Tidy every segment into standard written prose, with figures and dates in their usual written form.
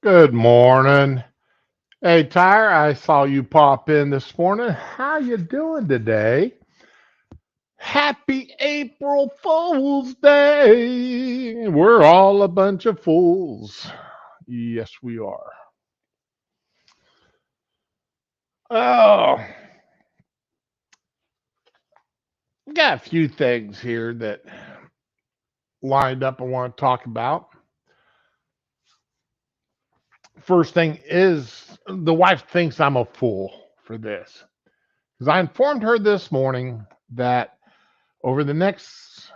Good morning. Hey, Tyre, I saw you pop in this morning. How you doing today? Happy April Fool's Day. We're all a bunch of fools. Yes, we are. Oh, got a few things here that lined up I want to talk about. First thing is the wife thinks I'm a fool for this because I informed her this morning that over the next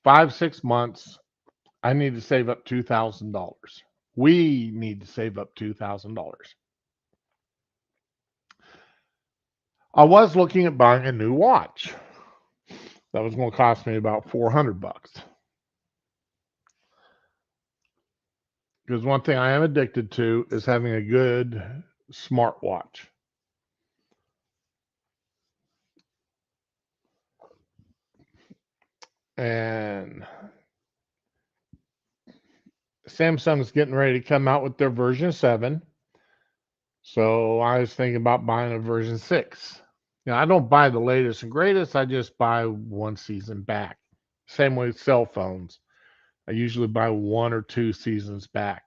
5, 6 months, I need to save up $2,000. We need to save up $2,000. I was looking at buying a new watch. That was going to cost me about $400. Because one thing I am addicted to is having a good smartwatch. And Samsung's getting ready to come out with their version 7. So I was thinking about buying a version 6. I don't buy the latest and greatest. I just buy one season back. Same with cell phones. I usually buy 1 or 2 seasons back.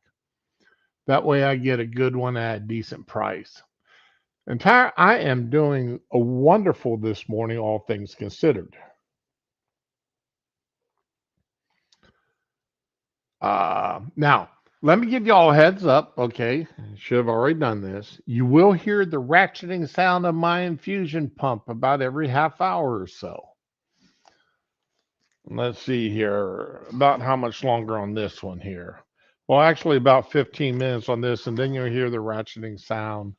That way I get a good one at a decent price. And Tyre, I am doing a wonderful this morning, all things considered. Now, let me give you all a heads up, okay? Should have already done this. You will hear the ratcheting sound of my infusion pump about every half hour or so. Let's see here, about how much longer on this one here. Well, actually, about 15 minutes on this, and then you'll hear the ratcheting sound.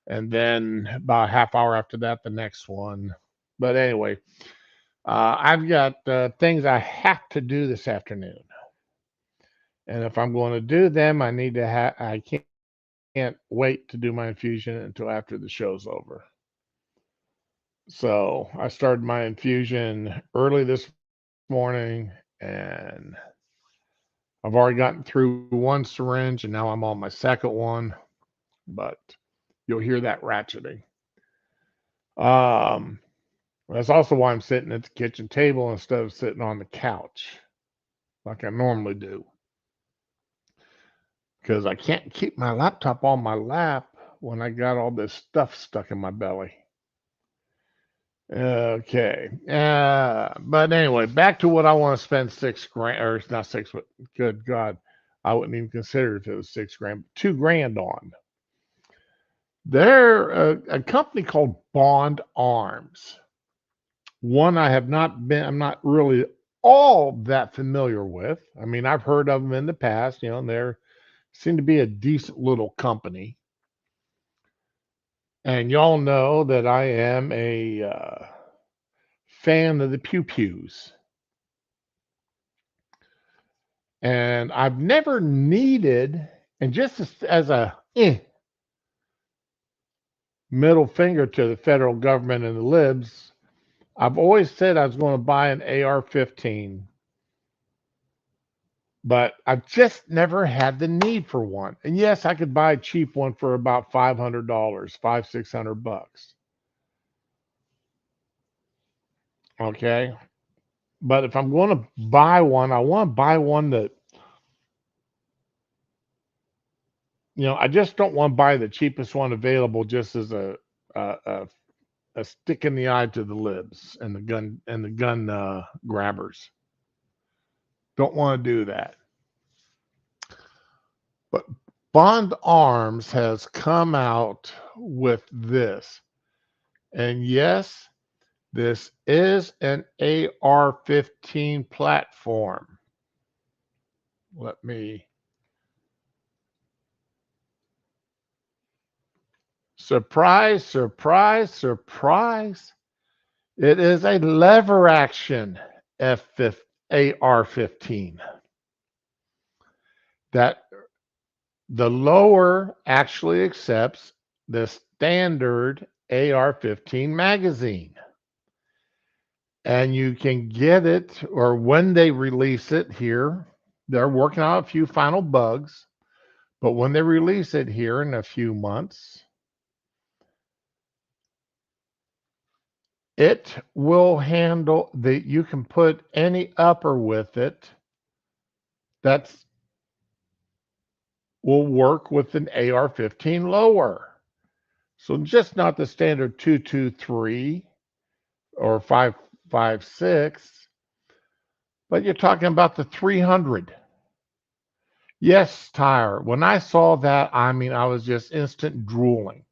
And then about a half hour after that, the next one. But anyway, I've got things I have to do this afternoon. And if I'm going to do them, I need to have, I can't wait to do my infusion until after the show's over. So I started my infusion early this morning, and I've already gotten through one syringe, and now I'm on my second one. But you'll hear that ratcheting. Um, that's also why I'm sitting at the kitchen table instead of sitting on the couch like I normally do. Because I can't keep my laptop on my lap when I got all this stuff stuck in my belly. Okay. But anyway, back to what I want to spend 6 grand, or it's not six, but good God, I wouldn't even consider it if it was 6 grand, 2 grand on. They're a company called Bond Arms. One I'm not really all that familiar with. I mean, I've heard of them in the past, and they seem to be a decent little company. And y'all know that I am a fan of the Pew Pews. And I've never needed, and just as a middle finger to the federal government and the libs, I've always said I was going to buy an AR-15, but I've just never had the need for one. And yes, I could buy a cheap one for about $500, 600 bucks. Okay. But if I'm going to buy one, I want to buy one that, I just don't want to buy the cheapest one available just as a, a, a stick in the eye to the libs and the gun grabbers. Don't want to do that. But Bond Arms has come out with this. And yes, this is an AR-15 platform. Let me surprise, surprise, surprise. It is a lever action AR-15. That the lower actually accepts the standard AR-15 magazine. And you can get it, or when they release it here, they're working out a few final bugs, But when they release it here in a few months, it will handle that. You can put any upper with it that's will work with an AR-15 lower. So just not the standard 223 or 556, but you're talking about the 300. Yes, Tyre. When I saw that, I mean, I was just instant drooling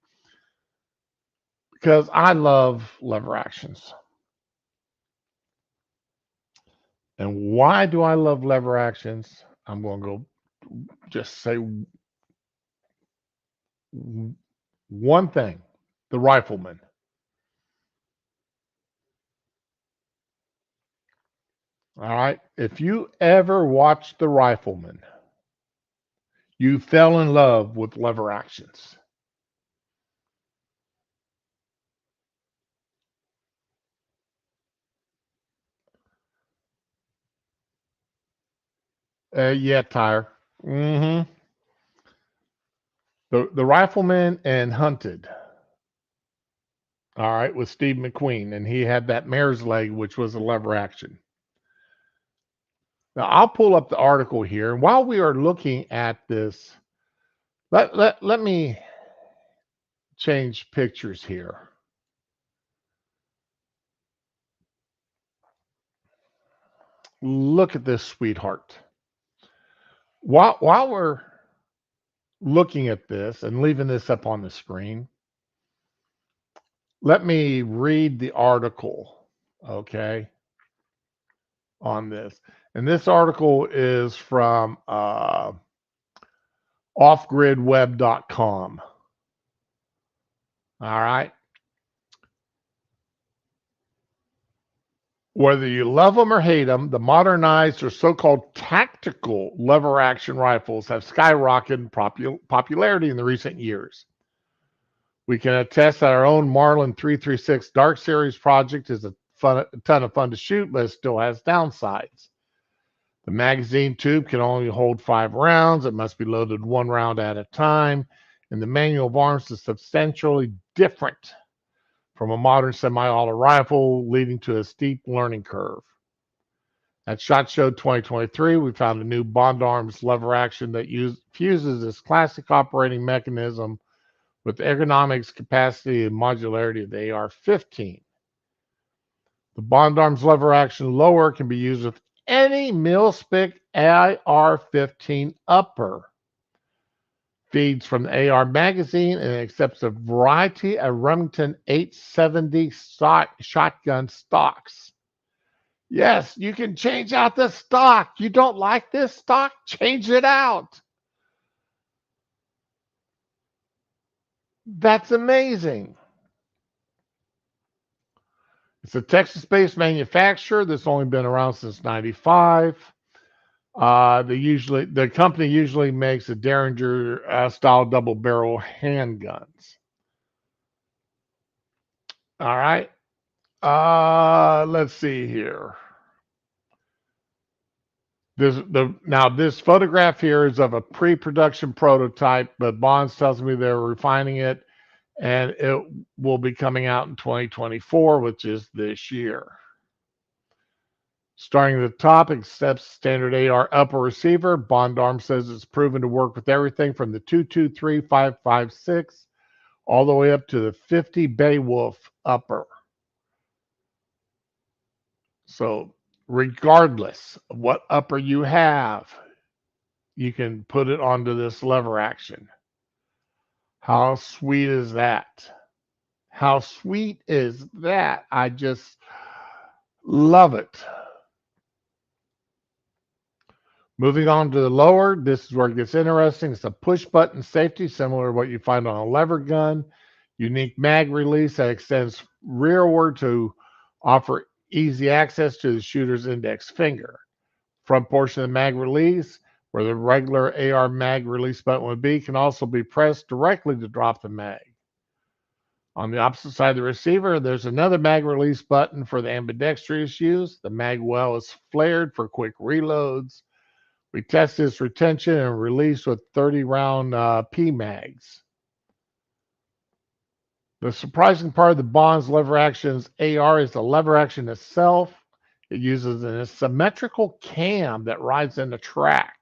because I love lever actions. And why do I love lever actions? I'm going to go just say one thing: the Rifleman. All right. If you ever watched The Rifleman, you fell in love with lever actions. Yeah, Tyre. hmm The Rifleman and Hunted. All right, with Steve McQueen, and he had that mare's leg, which was a lever action. Now I'll pull up the article here, and while we are looking at this, let me change pictures here. Look at this sweetheart. While we're looking at this and leaving this up on the screen, let me read the article, okay, on this. And this article is from offgridweb.com. All right. Whether you love them or hate them, the modernized or so-called tactical lever action rifles have skyrocketed in popularity in the recent years. We can attest that our own Marlin 336 Dark Series project is a ton of fun to shoot, but it still has downsides. The magazine tube can only hold 5 rounds. It must be loaded 1 round at a time, and the manual of arms is substantially different from a modern semi-auto rifle, leading to a steep learning curve. At SHOT Show 2023, we found a new Bond Arms lever action that fuses this classic operating mechanism with the ergonomics, capacity, and modularity of the AR-15. The Bond Arms lever action lower can be used with any mil-spec AR-15 upper. Feeds from the AR magazine and accepts a variety of Remington 870 shotgun stocks. Yes, you can change out the stock. You don't like this stock? Change it out. That's amazing. It's a Texas-based manufacturer that's only been around since '95. The company usually makes a Derringer style double barrel handguns. All right. Let's see here. This photograph here is of a pre-production prototype, but Bonds tells me they're refining it, and it will be coming out in 2024, which is this year. Starting at the top, accepts standard AR upper receiver. Bond Arms says it's proven to work with everything from the 223, 556, all the way up to the 50 Beowulf upper. So regardless of what upper you have, you can put it onto this lever action. How sweet is that? How sweet is that? I just love it. Moving on to the lower, this is where it gets interesting. It's a push button safety, similar to what you find on a lever gun. Unique mag release that extends rearward to offer easy access to the shooter's index finger. Front portion of the mag release, where the regular AR mag release button would be, can also be pressed directly to drop the mag. On the opposite side of the receiver, there's another mag release button for the ambidextrous use. The mag well is flared for quick reloads, We test its retention and release with 30 round PMags. The surprising part of the Bond's lever action's AR is the lever action itself. It uses a symmetrical cam that rides in the track.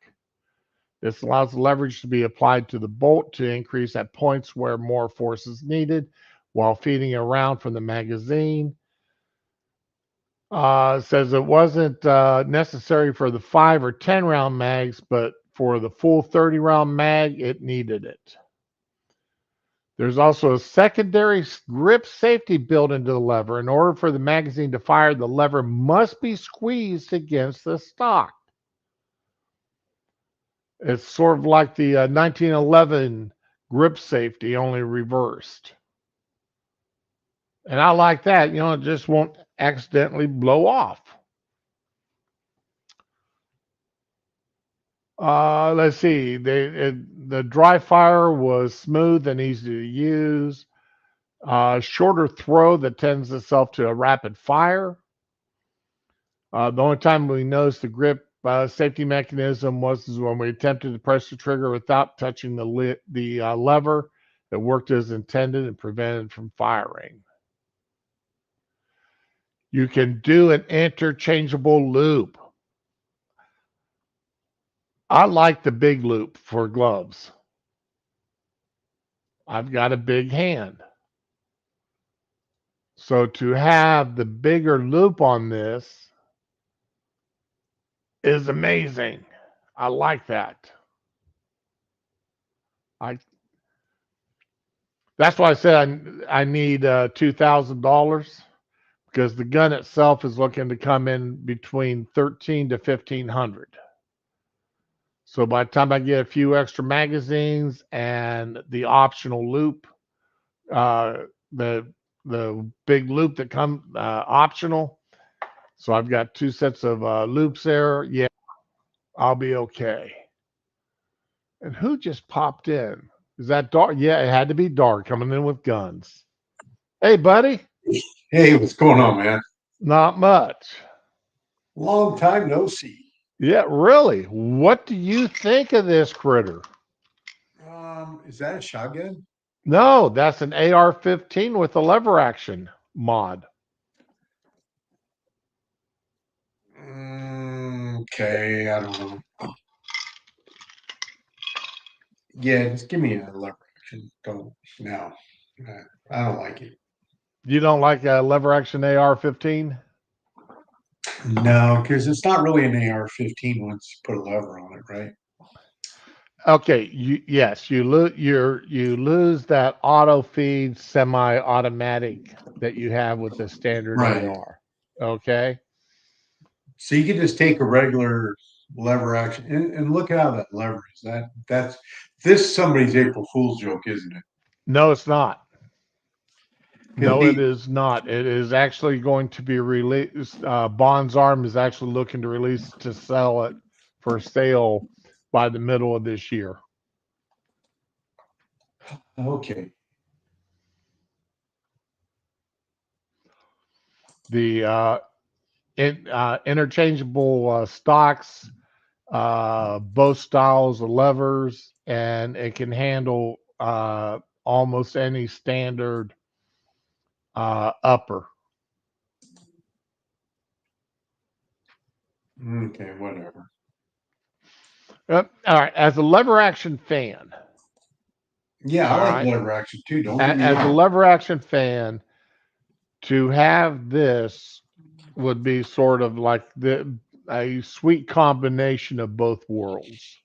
This allows leverage to be applied to the bolt to increase at points where more force is needed while feeding around from the magazine. Says it wasn't necessary for the 5 or 10 round mags, but for the full 30 round mag, it needed it. There's also a secondary grip safety built into the lever. In order for the magazine to fire, the lever must be squeezed against the stock. It's sort of like the 1911 grip safety, only reversed. And I like that. It just won't accidentally blow off. Let's see. The dry fire was smooth and easy to use. Shorter throw that tends itself to a rapid fire. The only time we noticed the grip safety mechanism was when we attempted to press the trigger without touching the lever. It worked as intended and prevented from firing. You can do an interchangeable loop. I like the big loop for gloves. I've got a big hand. So to have the bigger loop on this is amazing. I like that. That's why I said I need $2,000 because the gun itself is looking to come in between $1,300 to $1,500. So by the time I get a few extra magazines and the optional loop, the big loop that comes optional, so I've got 2 sets of loops there. Yeah, I'll be okay. And who just popped in? Is that Dark? Yeah, it had to be Dark coming in with guns. Hey, buddy. Hey, what's going on, man? Not much. Long time no see. Yeah, really. What do you think of this critter? Is that a shotgun? No, that's an AR-15 with a lever action mod. Okay, I don't know. Yeah, just give me a lever action. Don't no, I don't like it. You don't like a lever action AR-15? No, because it's not really an AR-15 once you put a lever on it, right? Okay, yes, you lose that auto feed semi-automatic that you have with the standard Right. AR. Okay. So you can just take a regular lever action and look how that lever is. That's this somebody's April Fool's joke, isn't it? No, it's not. Because No, it is not. It is actually going to be released. Bond's Arm is actually looking to release to sell it for sale by the middle of this year. okay. The interchangeable stocks, both styles of levers, and it can handle almost any standard upper. Okay, whatever. All right, as a lever action fan, Yeah, all I like right, lever action too. Don't get me as a wrong. lever action fan, to have this would be sort of like a sweet combination of both worlds.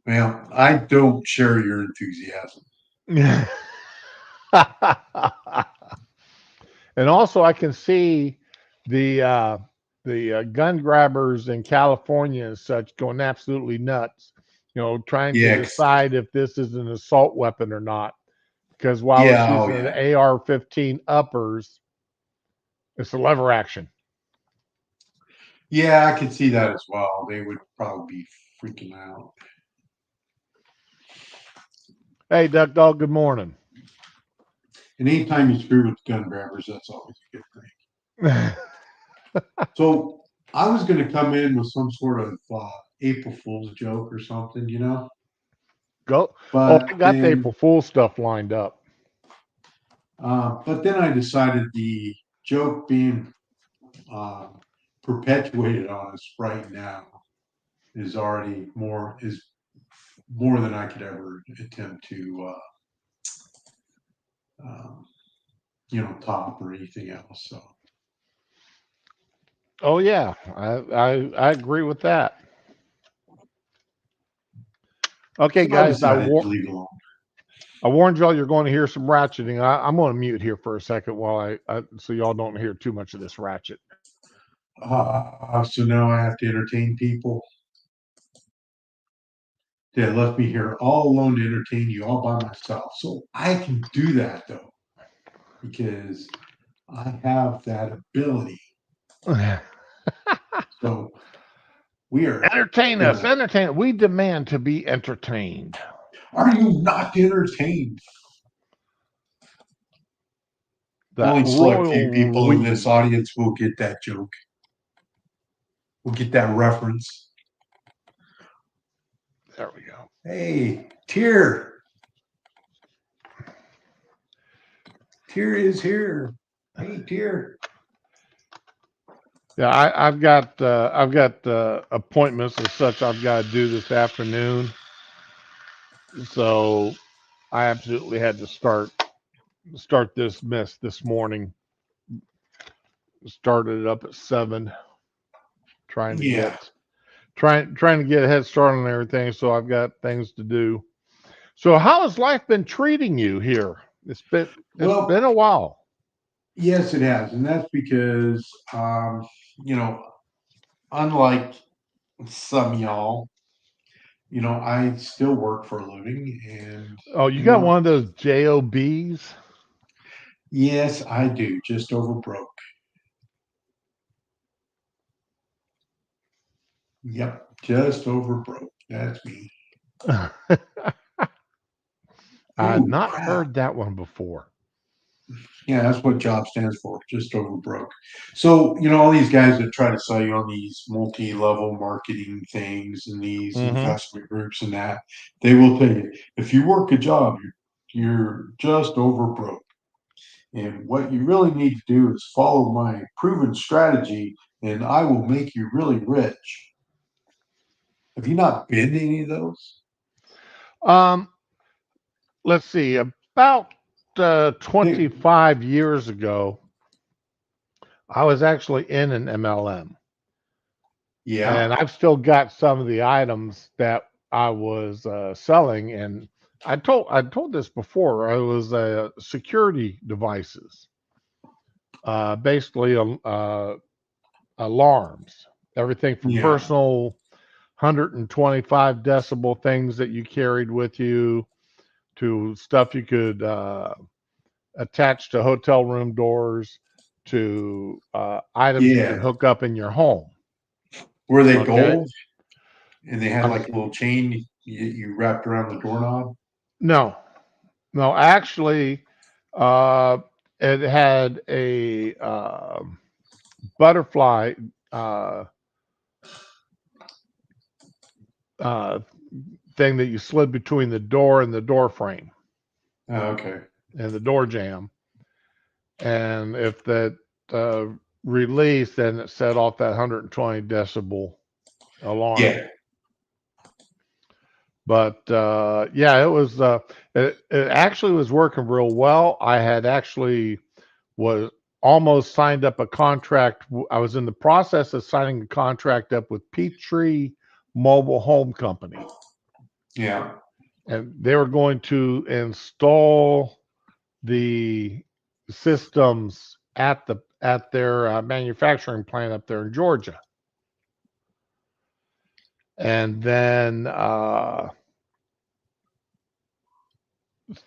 Well, I don't share your enthusiasm. And also, I can see the gun grabbers in California and such going absolutely nuts. Trying to Yeah, decide if this is an assault weapon or not. Because while it's yeah, oh using yeah, an AR-15 uppers, it's a lever action. yeah. I could see that as well. They would probably be freaking out. Hey, Duck Dog. Good morning. And anytime you screw with gun grabbers, that's always a good thing. So I was going to come in with some sort of April Fool's joke or something, Go. Oh, I but got the April Fool stuff lined up. but then I decided the joke being uh, perpetuated on us right now is already more than I could ever attempt to um, top or anything else. So Oh yeah, I agree with that. Okay, so I guys, decided to leave it alone. I warned y'all you're going to hear some ratcheting. I'm going to mute here for a second while so y'all don't hear too much of this ratchet. So now I have to entertain people. They left me here all alone to entertain you all by myself. So I can do that though, because I have that ability. So we are Entertain us, gonna. entertain. We demand to be entertained. Are you not entertained? That Only select few royal people in we. this audience will get that joke. Will get that reference. There we go. Hey, Tier. Tier is here. Hey, Tier. Yeah, I've got appointments and such I've got to do this afternoon, so I absolutely had to start this mess this morning. Started it up at 7, trying to Yeah. trying to get a head start on everything. So I've got things to do. So how has life been treating you here? It's been Well, a while. yes, it has, and that's because unlike some of y'all, I still work for a living, and Oh, you got one of those jobs? yes, I do. Just over broke. Yep, just over broke. That's me. I had Ooh, not crap. heard that one before. Yeah, that's what job stands for. Just over broke. So, all these guys that try to sell you on these multi-level marketing things and these Mm-hmm. investment groups and that, they will tell you if you work a job, you're just over broke. And what you really need to do is follow my proven strategy, and I will make you really rich. Have you not been to any of those? Um, let's see. About They, 25 years ago, I was actually in an MLM, yeah, and I've still got some of the items that I was selling. And I told this before. I was security devices, basically alarms, everything from yeah, personal 125 decibel things that you carried with you to stuff you could attach to hotel room doors to items you could yeah. hook up in your home. Were they Okay. gold? And they had I'm like a little chain you wrapped around the doorknob? no, no, actually, uh, it had a butterfly uh, uh, thing that you slid between the door and the door frame Oh, okay. and the door jamb. And if that uh, released, then it set off that 120 decibel alarm. Yeah. But yeah, it actually was working real well. I had actually was almost signed up a contract. I was in the process of signing a contract up with Peachtree Mobile Home Company, Yeah. and they were going to install the systems at their manufacturing plant up there in Georgia. And then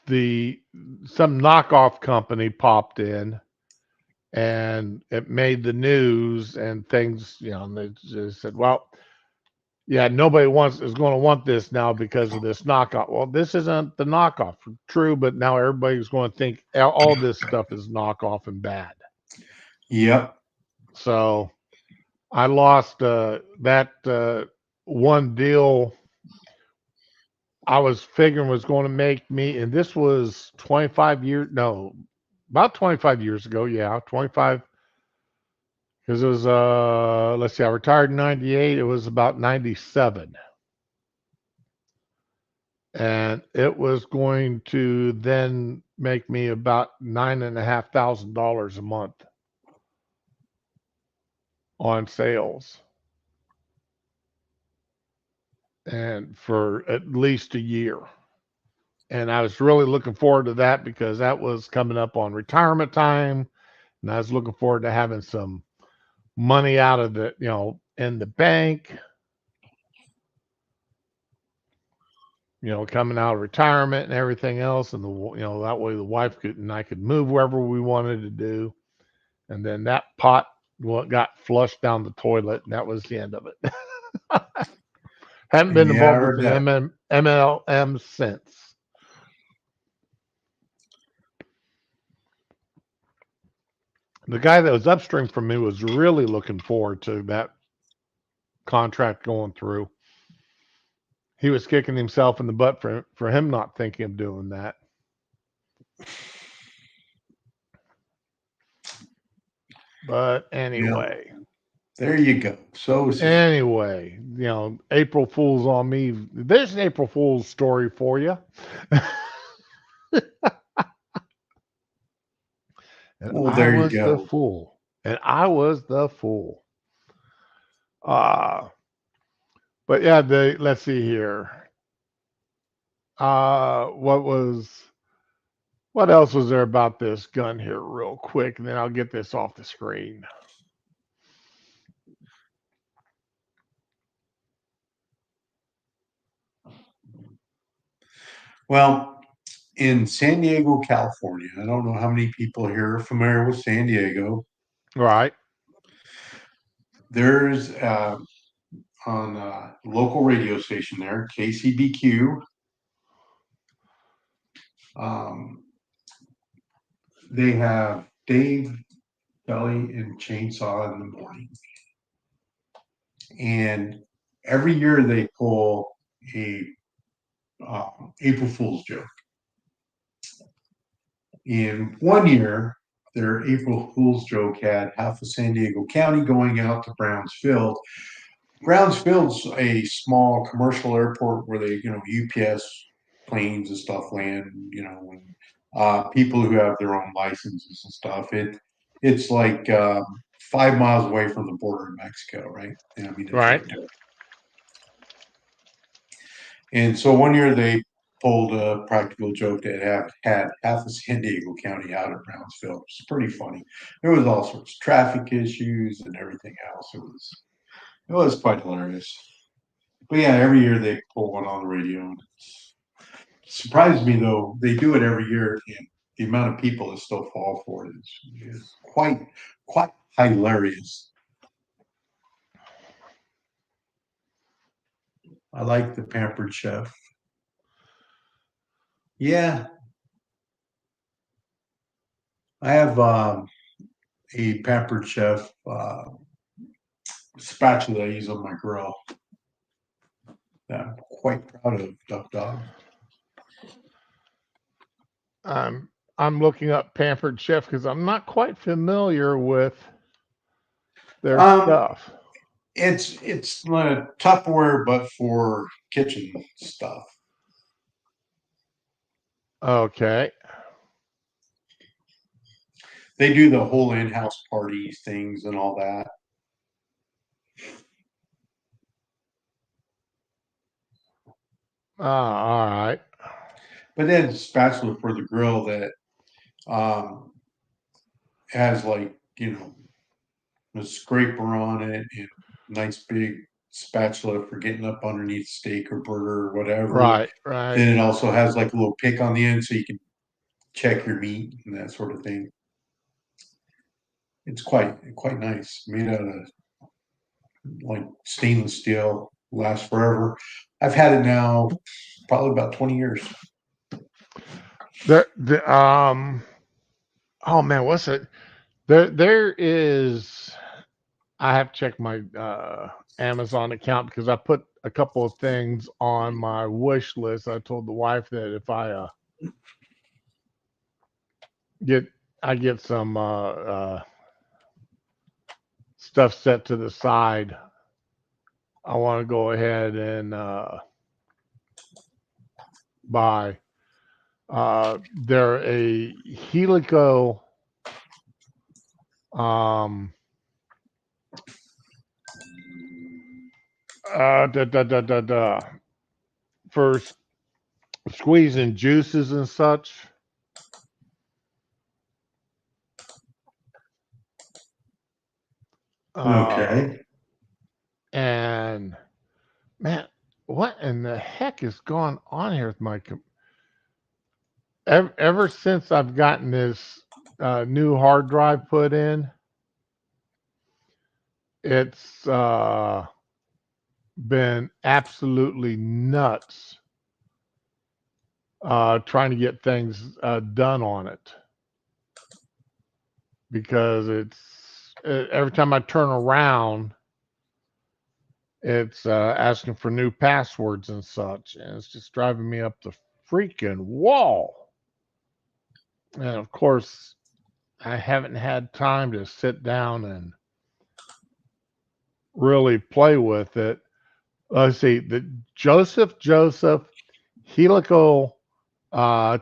the some knockoff company popped in and it made the news and things, and they just said, well, yeah, nobody is going to want this now because of this knockoff. Well, this isn't the knockoff, true, but now everybody's going to think all this stuff is knockoff and bad. Yep. So I lost that one deal I was figuring was going to make me, and this was 25 years, no, about 25 years ago. Yeah, 25, because it was, let's see, I retired in 98. It was about 97. And it was going to then make me about $9,500 a month on sales, and for at least a year. And I was really looking forward to that because that was coming up on retirement time. And I was looking forward to having some money out of the, in the bank, coming out of retirement and everything else. And that way the wife could, and I could move wherever we wanted to do. And then that pot, well, it got flushed down the toilet, and that was the end of it. Haven't been Yeah, I involved with heard the that. MLM since. The guy that was upstream from me was really looking forward to that contract going through. He was kicking himself in the butt for him not thinking of doing that. But Yeah, anyway, there you go. So, April Fool's on me. There's an April Fool's story for you. And well, I there you was the go. fool. And I was the fool. Uh, but yeah, let's see here. Uh, what was what else was there about this gun here, real quick, and then I'll get this off the screen. Well, in San Diego, California, I don't know how many people here are familiar with San Diego. Right. There's on a local radio station there, KCBQ. Um, they have Dave Kelly and Chainsaw in the morning, and every year they pull a April Fool's joke. In one year, their April Fool's joke had half of San Diego County going out to Browns Field. Browns Field's a small commercial airport where they, UPS planes and stuff land, and people who have their own licenses and stuff. It's like 5 miles away from the border of Mexico, right? And I mean, it's Right. right there. And so one year they pulled a practical joke that had half of San Diego County out at Brownsville. It's pretty funny. There was all sorts of traffic issues and everything else. It was quite hilarious. But yeah, every year they pull one on the radio. And it surprised me though, they do it every year, and the amount of people that still fall for it is quite hilarious. I like the Pampered Chef. Yeah, I have a Pampered Chef spatula I use on my grill that I'm quite proud of, Duck Dog. I'm looking up Pampered Chef because I'm not quite familiar with their Um, stuff. it's Tupperware, but for kitchen stuff. Okay. They do the whole in-house parties, things, and all that. All right. But then spatula for the grill that um, has like a scraper on it and nice big spatula for getting up underneath steak or burger or whatever. Right. Right. Then it also has like a little pick on the end so you can check your meat and that sort of thing. It's quite nice. Made out of like stainless steel, lasts forever. I've had it now probably about 20 years. Oh man, what's it? There is I have to check my Amazon account because I put a couple of things on my wish list. I told the wife that if I get I get some stuff set to the side, I want to go ahead and buy. They're a Helico um, da, da, da, da, da, for squeezing juices and such. Uh, Okay. and man, what in the heck is going on here with my ever since I've gotten this new hard drive put in, it's been absolutely nuts trying to get things done on it because it's every time I turn around, it's asking for new passwords and such, and it's just driving me up the freaking wall. And of course, I haven't had time to sit down and really play with it. Let's see, the Joseph Helical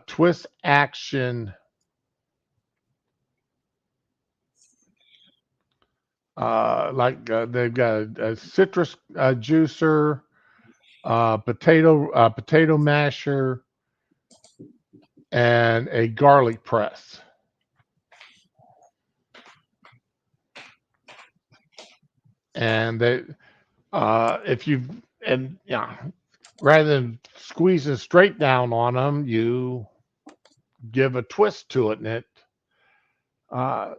twist action. They've got a citrus juicer, potato masher, and a garlic press. And they, if you and yeah, rather than squeezing straight down on them, you give a twist to it, and it uh,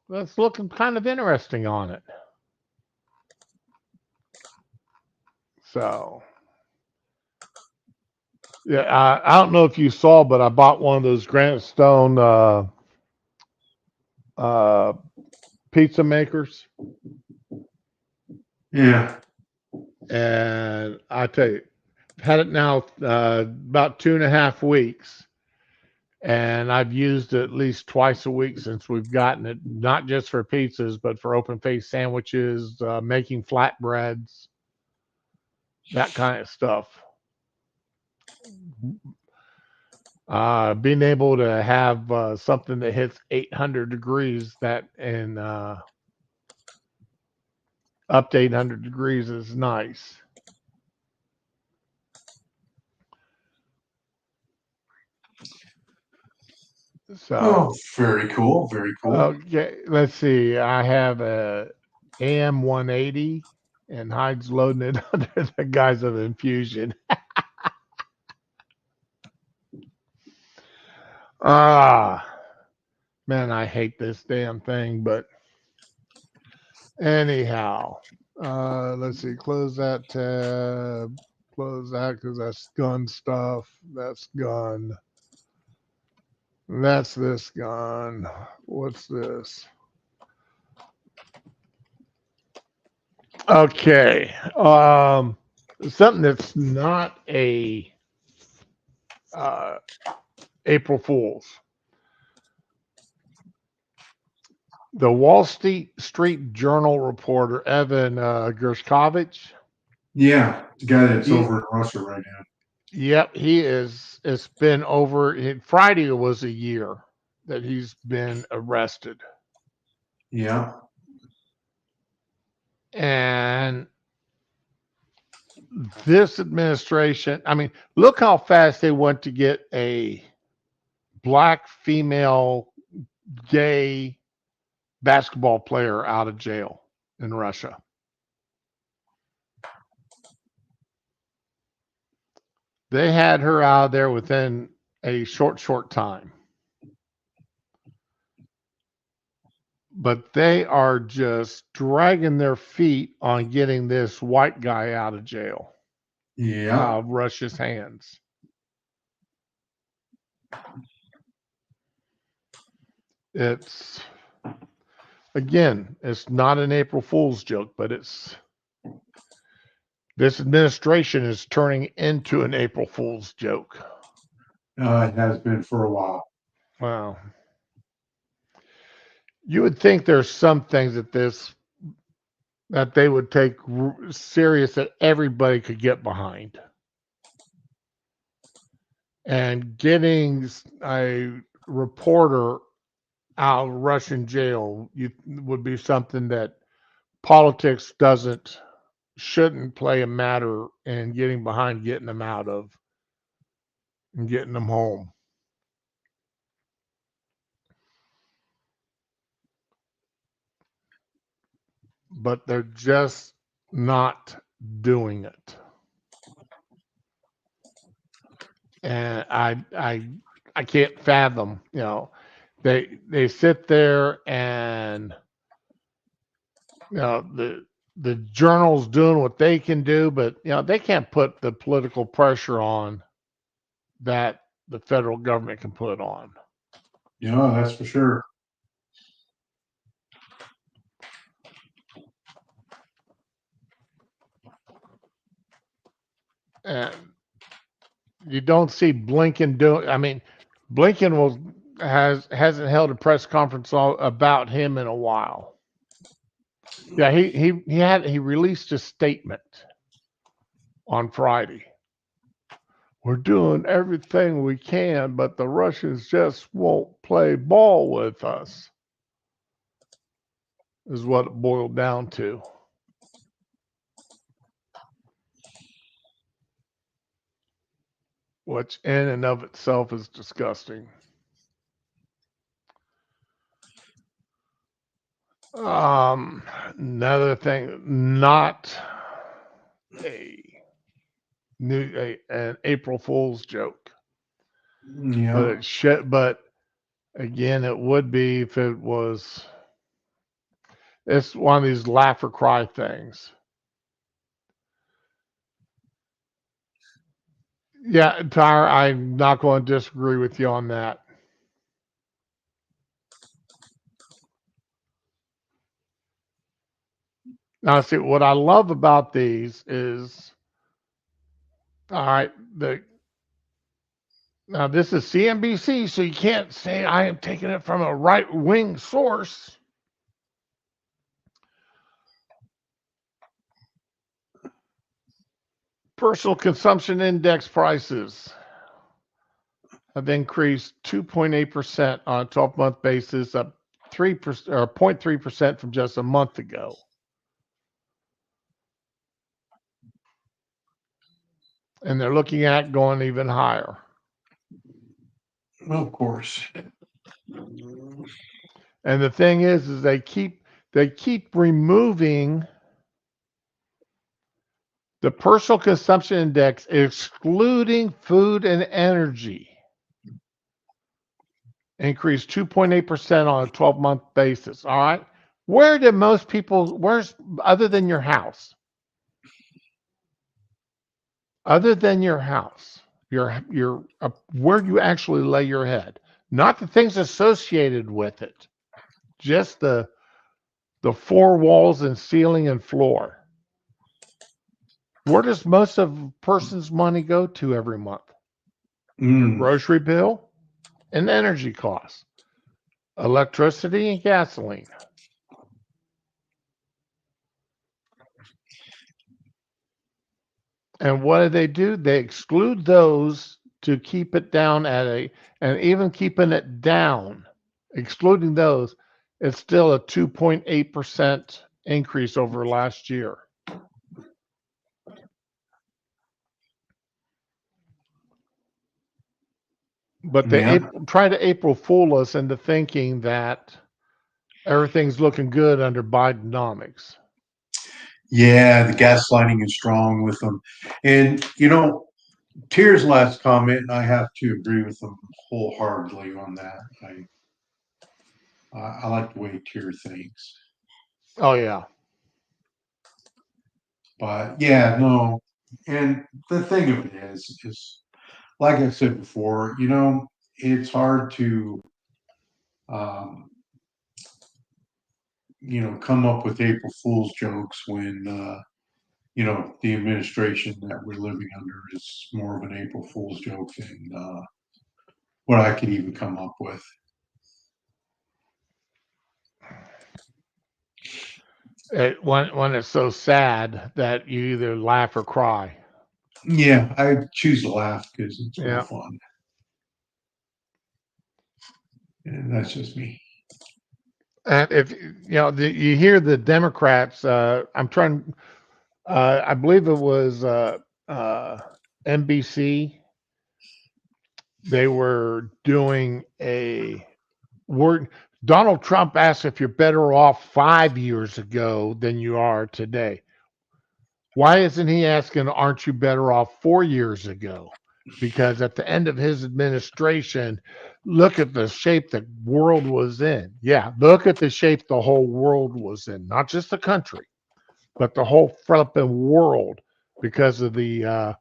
that's looking kind of interesting on it. So yeah, I don't know if you saw, but I bought one of those Granite Stone uh, pizza makers, Yeah. and I tell you, I've had it now about 2.5 weeks, and I've used it at least twice a week since we've gotten it. Not just for pizzas, but for open face sandwiches, making flatbreads, that kind of stuff. Being able to have something that hits 800 degrees that and up to 800 degrees is nice. So, Oh, very cool. Very cool. okay, let's see. I have a AM 180 and Hyde's loading it under the guise of infusion. Ah, man, I hate this damn thing, but anyhow, let's see. Close that tab. Close that because that's gun stuff. That's gun. That's this gun. What's this? Okay. Something that's not a uh, April Fool's. The Wall Street Journal reporter Evan Gershkovich. Yeah. The guy that's He, over in Russia right now. yep, he is. It's been over. Friday was a year that he's been arrested, Yeah. and this administration. I mean, look how fast they went to get a black female gay basketball player out of jail in Russia. They had her out there within a short time. But they are just dragging their feet on getting this white guy out of jail, Yeah. out of Russia's hands. It's again, it's not an April Fool's joke, but this administration is turning into an April Fool's joke. It has been for a while. Wow. You would think there's some things that they would take serious that everybody could get behind. And getting a reporter out of Russian jail would be something that politics shouldn't play a matter in getting behind getting them out of and getting them home. But they're just not doing it. And I can't fathom, they sit there and the journal's doing what they can do, but they can't put the political pressure on that the federal government can put on. That's for sure. And you don't see Blinken doing. I mean, Blinken hasn't held a press conference about him in a while. Yeah, he released a statement on Friday. We're doing everything we can, but the Russians just won't play ball with us, is what it boiled down to. Which in and of itself is disgusting. Another thing, not an April Fool's joke. Yeah. But again, it would be if it was. It's one of these laugh or cry things. Yeah, Tyre, I'm not going to disagree with you on that. Now, see, what I love about these is, all right, now this is CNBC, so you can't say I am taking it from a right-wing source. Personal consumption index prices have increased 2.8% on a 12-month basis, up 3% or 0.3% from just a month ago. And they're looking at going even higher. Of course. And the thing is they keep removing the personal consumption index, excluding food and energy. Increased 2.8% on a 12-month basis. All right. Where did most people, other than your house? Other than your house, where you actually lay your head, not the things associated with it, just the four walls and ceiling and floor. Where does most of a person's money go to every month? Your grocery bill and energy costs, electricity and gasoline. And what do? They exclude those to keep it down and even keeping it down, excluding those, it's still a 2.8% increase over last year. But they try to April Fool us into thinking that everything's looking good under Bidenomics. Yeah, the gaslighting is strong with them. And, Tier's last comment, I have to agree with them wholeheartedly on that. I like the way Tier thinks. Oh, yeah. But, yeah, no. And the thing of it is like I said before, it's hard to come up with April Fool's jokes when the administration that we're living under is more of an April Fool's joke than what I could even come up with. When it's so sad that you either laugh or cry. Yeah, I choose to laugh because it's more Yeah. fun. And that's just me. And if you hear the Democrats, I believe it was NBC. They were doing a word. Donald Trump asked if you're better off 5 years ago than you are today. Why isn't he asking, aren't you better off 4 years ago? Because at the end of his administration, look at the shape the world was in. Yeah, look at the shape the whole world was in, not just the country, but the whole flipping world because of the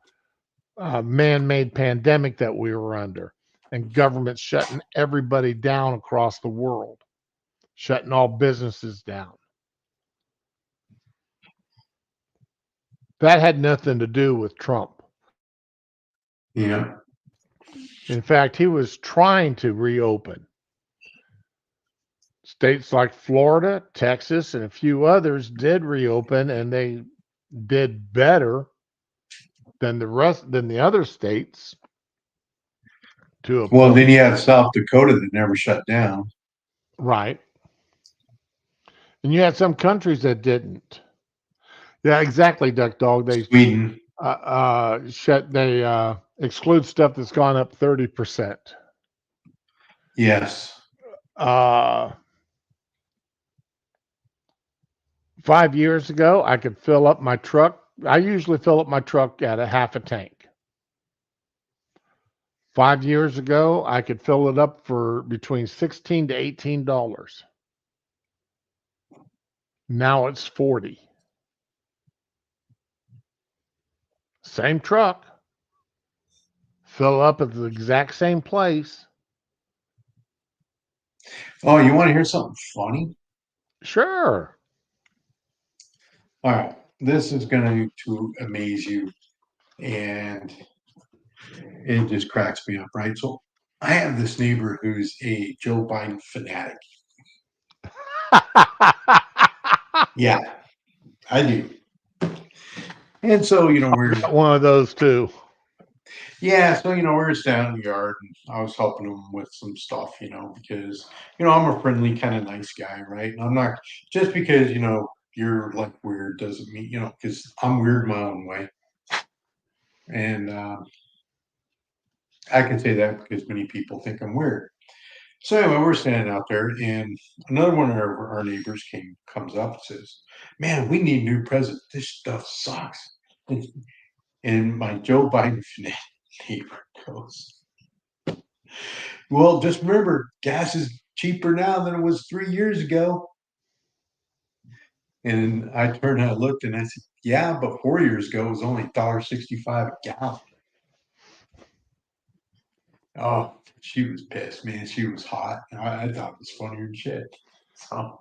man-made pandemic that we were under, and government shutting everybody down across the world, shutting all businesses down. That had nothing to do with Trump. Yeah. In fact, he was trying to reopen. States like Florida, Texas, and a few others did reopen, and they did better than the other states to a Well, then point. you have South Dakota that never shut down. Right. And you had some countries that didn't. Yeah, exactly, Duck Dog. Sweden. They exclude stuff that's gone up 30%. Yes. Uh 5 years ago, I could fill up my truck. I usually fill up my truck at a half a tank. 5 years ago, I could fill it up for between $16 to $18. Now it's 40. Same truck, fill up at the exact same place. Oh, you want to hear something funny? Sure. All right. This is going to amaze you. And it just cracks me up, right? So I have this neighbor who's a Joe Biden fanatic. Yeah, I do. And so, Got one of those too. we're just down in the yard and I was helping him with some stuff, because, I'm a friendly, kind of nice guy, right? And I'm not just because, you're like weird doesn't mean, because I'm weird my own way. And I can say that because many people think I'm weird. So anyway, we're standing out there, and another one of our neighbors comes up and says, "Man, we need a new president. This stuff sucks." And my Joe Biden neighbor goes, "Well, just remember, gas is cheaper now than it was 3 years ago." And I turned and I looked and I said, "Yeah, but 4 years ago it was only $1.65 a gallon." Oh, she was pissed, man. She was hot. I thought it was funnier than shit. So,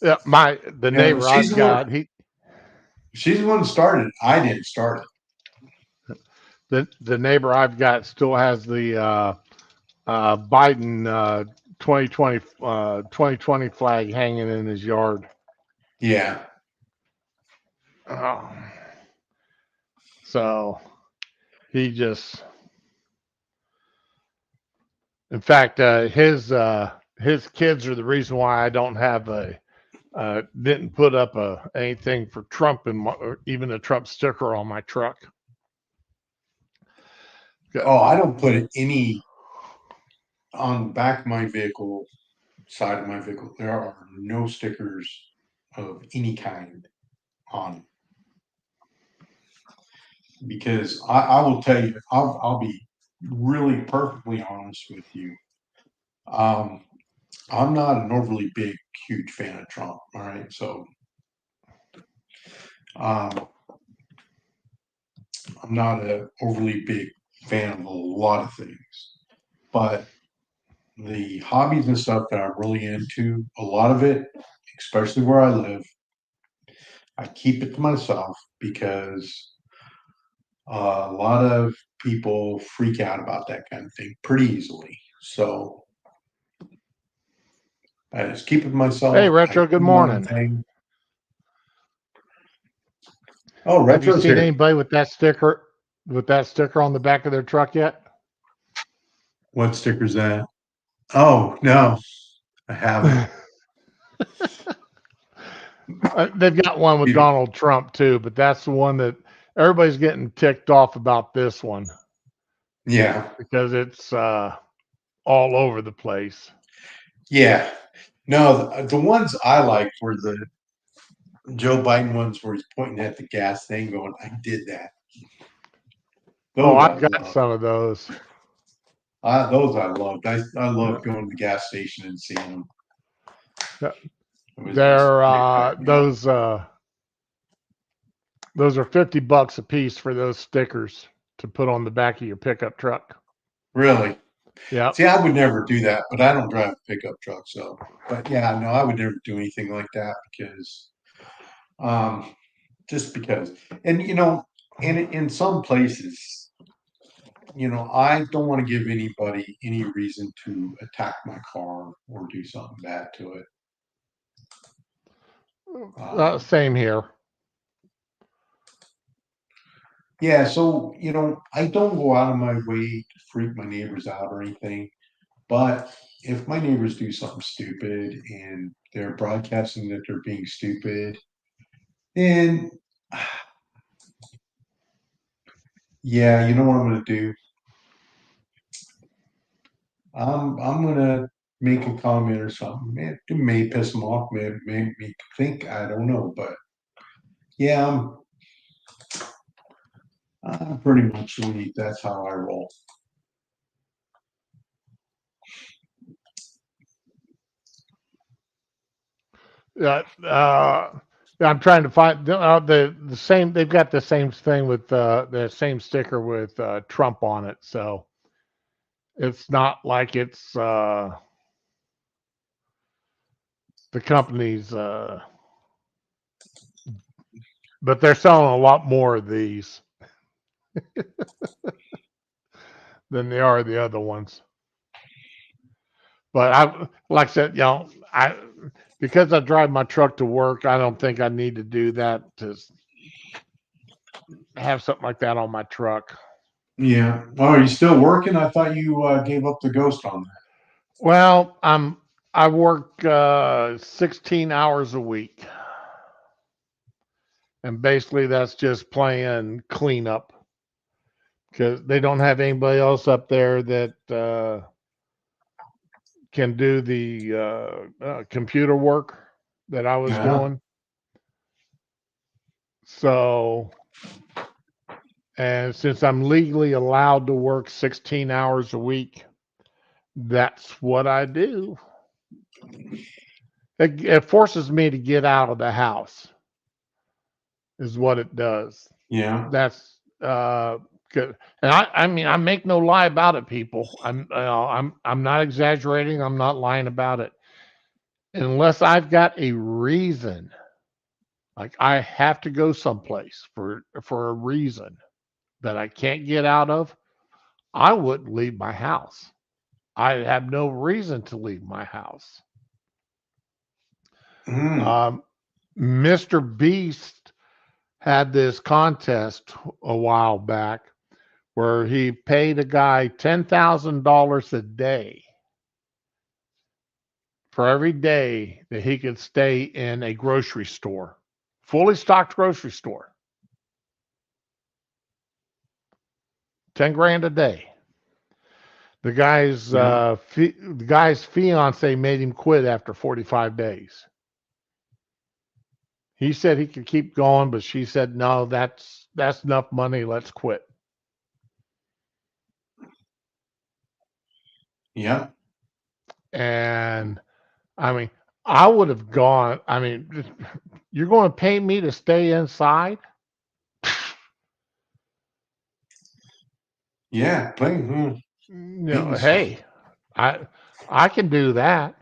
Yeah, the neighbor she's I've the one. got, She's the one that started. I didn't start it. the neighbor I've got still has the Biden 2020 flag hanging in his yard. Yeah. Oh. So he just, in fact, his kids are the reason why I don't have didn't put up anything for Trump or even a Trump sticker on my truck. Oh, I don't put any on the back of my vehicle, side of my vehicle. There are no stickers of any kind on because I will tell you, I'll be really perfectly honest with you. Um, I'm not an overly big, huge fan of Trump. All right, so um, I'm not an overly big fan of a lot of things, but the hobbies and stuff that I'm really into, a lot of it especially where I live. I keep it to myself because a lot of people freak out about that kind of thing pretty easily. So I just keep it to Hey, myself. I Retro, good do my morning. thing. Oh, Have you Retro's seen here. anybody with that sticker on the back of their truck yet? What sticker's that? Oh, no, I haven't. They've got one with People- Donald Trump too, but that's the one that everybody's getting ticked off about this one Yeah, because it's all over the place. yeah. No, the ones I liked were the Joe Biden ones where he's pointing at the gas thing going, I did that. Oh, Those I I've got love. some of those. Those I loved. I Yeah. loved going to the gas station and seeing them. Yeah. It was just, They're they cracked me up. those are $50 a piece for those stickers to put on the back of your pickup truck. Really. Yep. See, I would never do that, but I don't drive a pickup truck, so. But yeah, no, I would never do anything like that because, um, just because. And in some places, I don't want to give anybody any reason to attack my car or do something bad to it. Um, Same here. yeah, so I don't go out of my way to freak my neighbors out or anything. But if my neighbors do something stupid and they're broadcasting that they're being stupid, then yeah, you know what I'm gonna do? I'm gonna make a comment or something. It may piss them off, may make me think, I don't know, but yeah, I'm pretty much that's how I roll. Yeah. I'm trying to find the same. They've got the same thing with the same sticker with Trump on it. So it's not like it's the company's, but they're selling a lot more of these than they are the other ones. But like I said, because I drive my truck to work, I don't think I need to do that to have something like that on my truck. Yeah. Oh, are you still working? I thought you gave up the ghost on that. Well, I work 16 hours a week, and basically that's just playing cleanup because they don't have anybody else up there that can do the computer work that I was Yeah. doing. So, and since I'm legally allowed to work 16 hours a week, that's what I do. It forces me to get out of the house, is what it does. Yeah. That's good. And I mean, I make no lie about it, people. I'm not exaggerating. I'm not lying about it. Unless I've got a reason, like I have to go someplace for a reason that I can't get out of, I wouldn't leave my house. I have no reason to leave my house. Mm. Um, Mr. Beast had this contest a while back where he paid a guy $10,000 a day for every day that he could stay in a grocery store, fully stocked grocery store. 10 grand a day. Yeah. The guy's fiance made him quit after 45 days. He said he could keep going, but she said, "No, that's enough money. Let's quit." Yeah. And I mean, I would have gone. I mean, you're going to pay me to stay inside? Yeah. Playing. You know, Beating stuff. hey, I I can do that.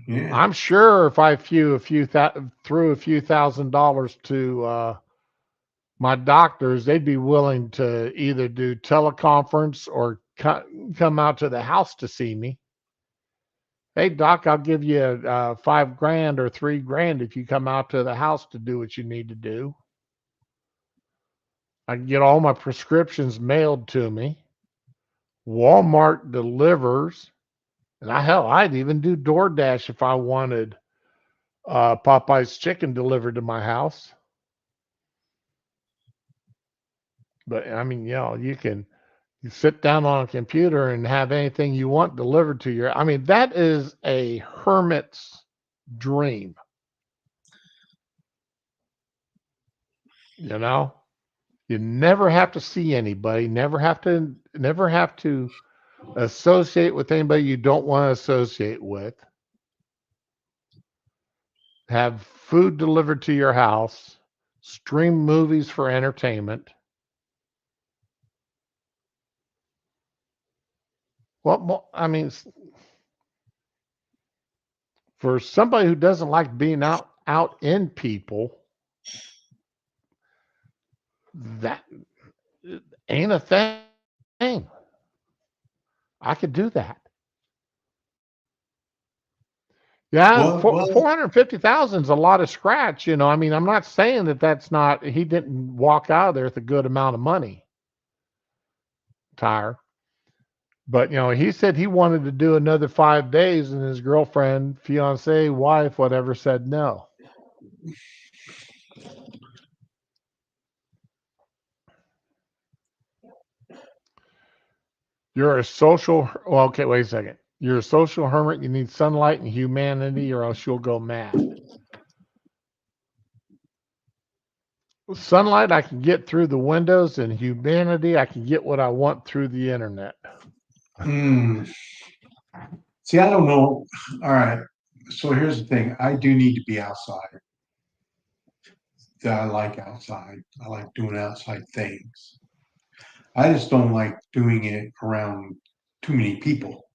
Yeah. I'm sure if I threw a few $1,000s to my doctors, they'd be willing to either do teleconference or come out to the house to see me. Hey doc, I'll give you $5,000 or $3,000 if you come out to the house to do what you need to do. I can get all my prescriptions mailed to me. Walmart delivers, and I'd even do DoorDash if I wanted Popeye's chicken delivered to my house. But I mean, you sit down on a computer and have anything you want delivered to your. I mean, that is a hermit's dream. You know, you never have to see anybody, never have to associate with anybody you don't want to associate with. Have food delivered to your house, stream movies for entertainment. Well, I mean, for somebody who doesn't like being out in people, that ain't a thing. I could do that. Yeah, Well, 450,000 is a lot of scratch. I mean, I'm not saying that that's not. He didn't walk out of there with a good amount of money, Tyre. But he said he wanted to do another 5 days, and his girlfriend, fiance, wife, whatever, said no. You're a social. Well, okay, wait a second. You're a social hermit. You need sunlight and humanity, or else you'll go mad. With sunlight, I can get through the windows, and humanity, I can get what I want through the internet. see, I don't know. All right. So here's the thing. I do need to be outside. I like outside. I like doing outside things. I just don't like doing it around too many people.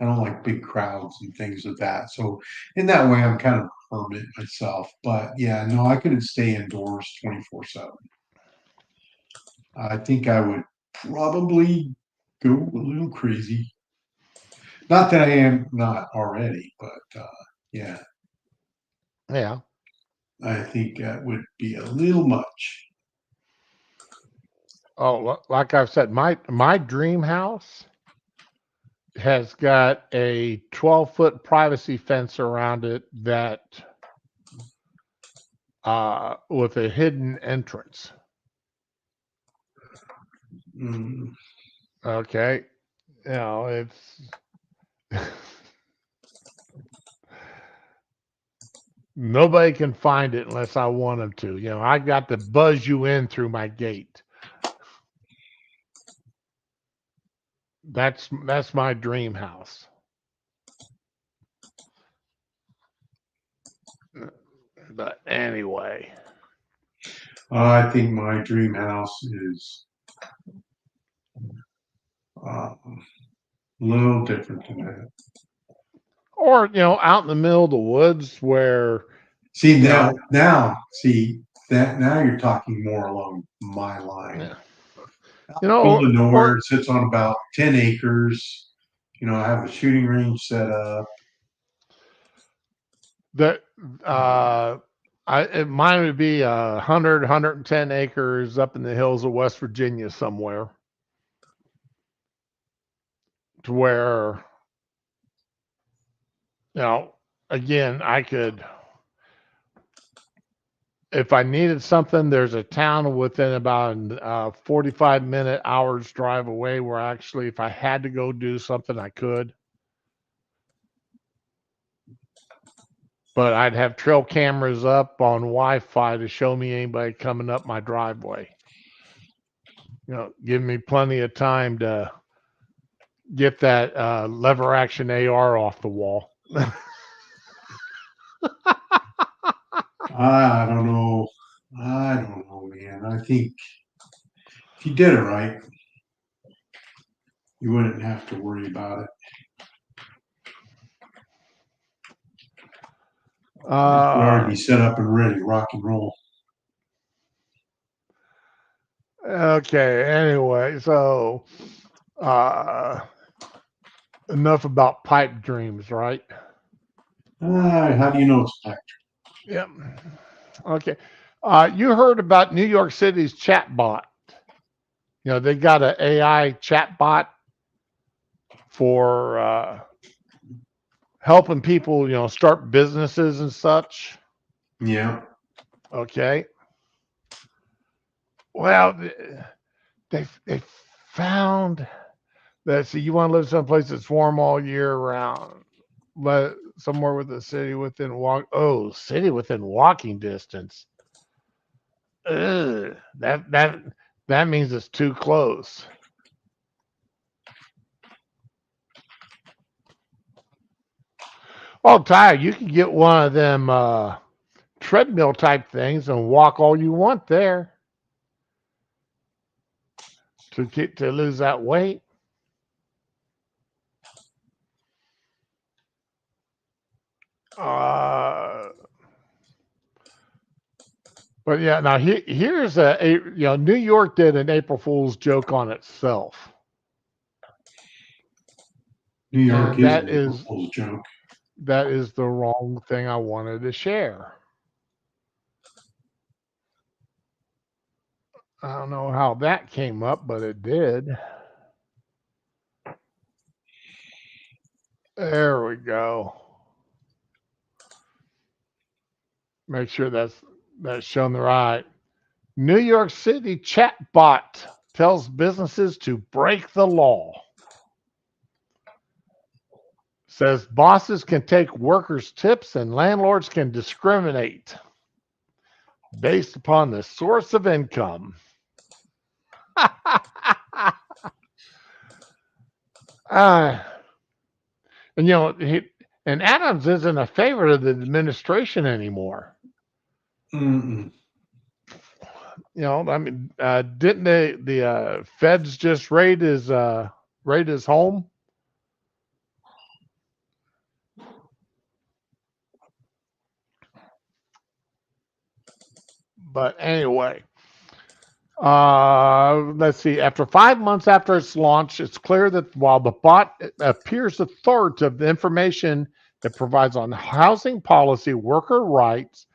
I don't like big crowds and things of that. So in that way, I'm kind of a hermit myself. But yeah, no, I couldn't stay indoors 24/7. I think I would probably go a little crazy. Not that I am not already, but yeah, Yeah. I think that would be a little much. Oh, like I've said, my dream house has got a 12-foot privacy fence around it that with a hidden entrance. Mm. Okay. It's nobody can find it unless I want them to. I got to buzz you in through my gate. That's my dream house. But anyway, I think my dream house is a little different than that. or out in the middle of the woods where See you know, see that now you're talking more along my line. yeah, Middle of nowhere, or it sits on about 10 acres. I have a shooting range set up. that mine would be 110 acres up in the hills of West Virginia somewhere, to where again, I could, if I needed something, there's a town within about 45-minute hours drive away where actually, if I had to go do something, I could. But I'd have trail cameras up on Wi-Fi to show me anybody coming up my driveway. Give me plenty of time to get that lever action AR off the wall. I don't know. I don't know, man. I think if you did it right, you wouldn't have to worry about it. already set up and ready, rock and roll. Okay. Anyway, so enough about pipe dreams, right? How do you know it's packed? Yep. Okay. You heard about New York City's chat bot. You know, they got an AI chat bot for helping people, you know, start businesses and such. Yeah. Okay. Well, they found that, see, you want to live someplace that's warm all year round, but somewhere with a city within city within walking distance. Ugh, that means it's too close. Oh, Ty, you can get one of them treadmill type things and walk all you want there to lose that weight. Uh, but yeah, now here's New York did an April Fool's joke on itself. New York And is that an April is Fool's joke. that is the wrong thing I wanted to share. I don't know how that came up, but it did. There we go. Make sure that's shown the right. New York City chatbot tells businesses to break the law. Says bosses can take workers' tips and landlords can discriminate based upon the source of income. uh, and and Adams isn't a favorite of the administration anymore. Mm-mm. You know, I mean, didn't the feds just raid his home? But anyway, let's see. After 5 months after its launch, it's clear that while the bot appears authoritative, the information it provides on housing policy, worker rights,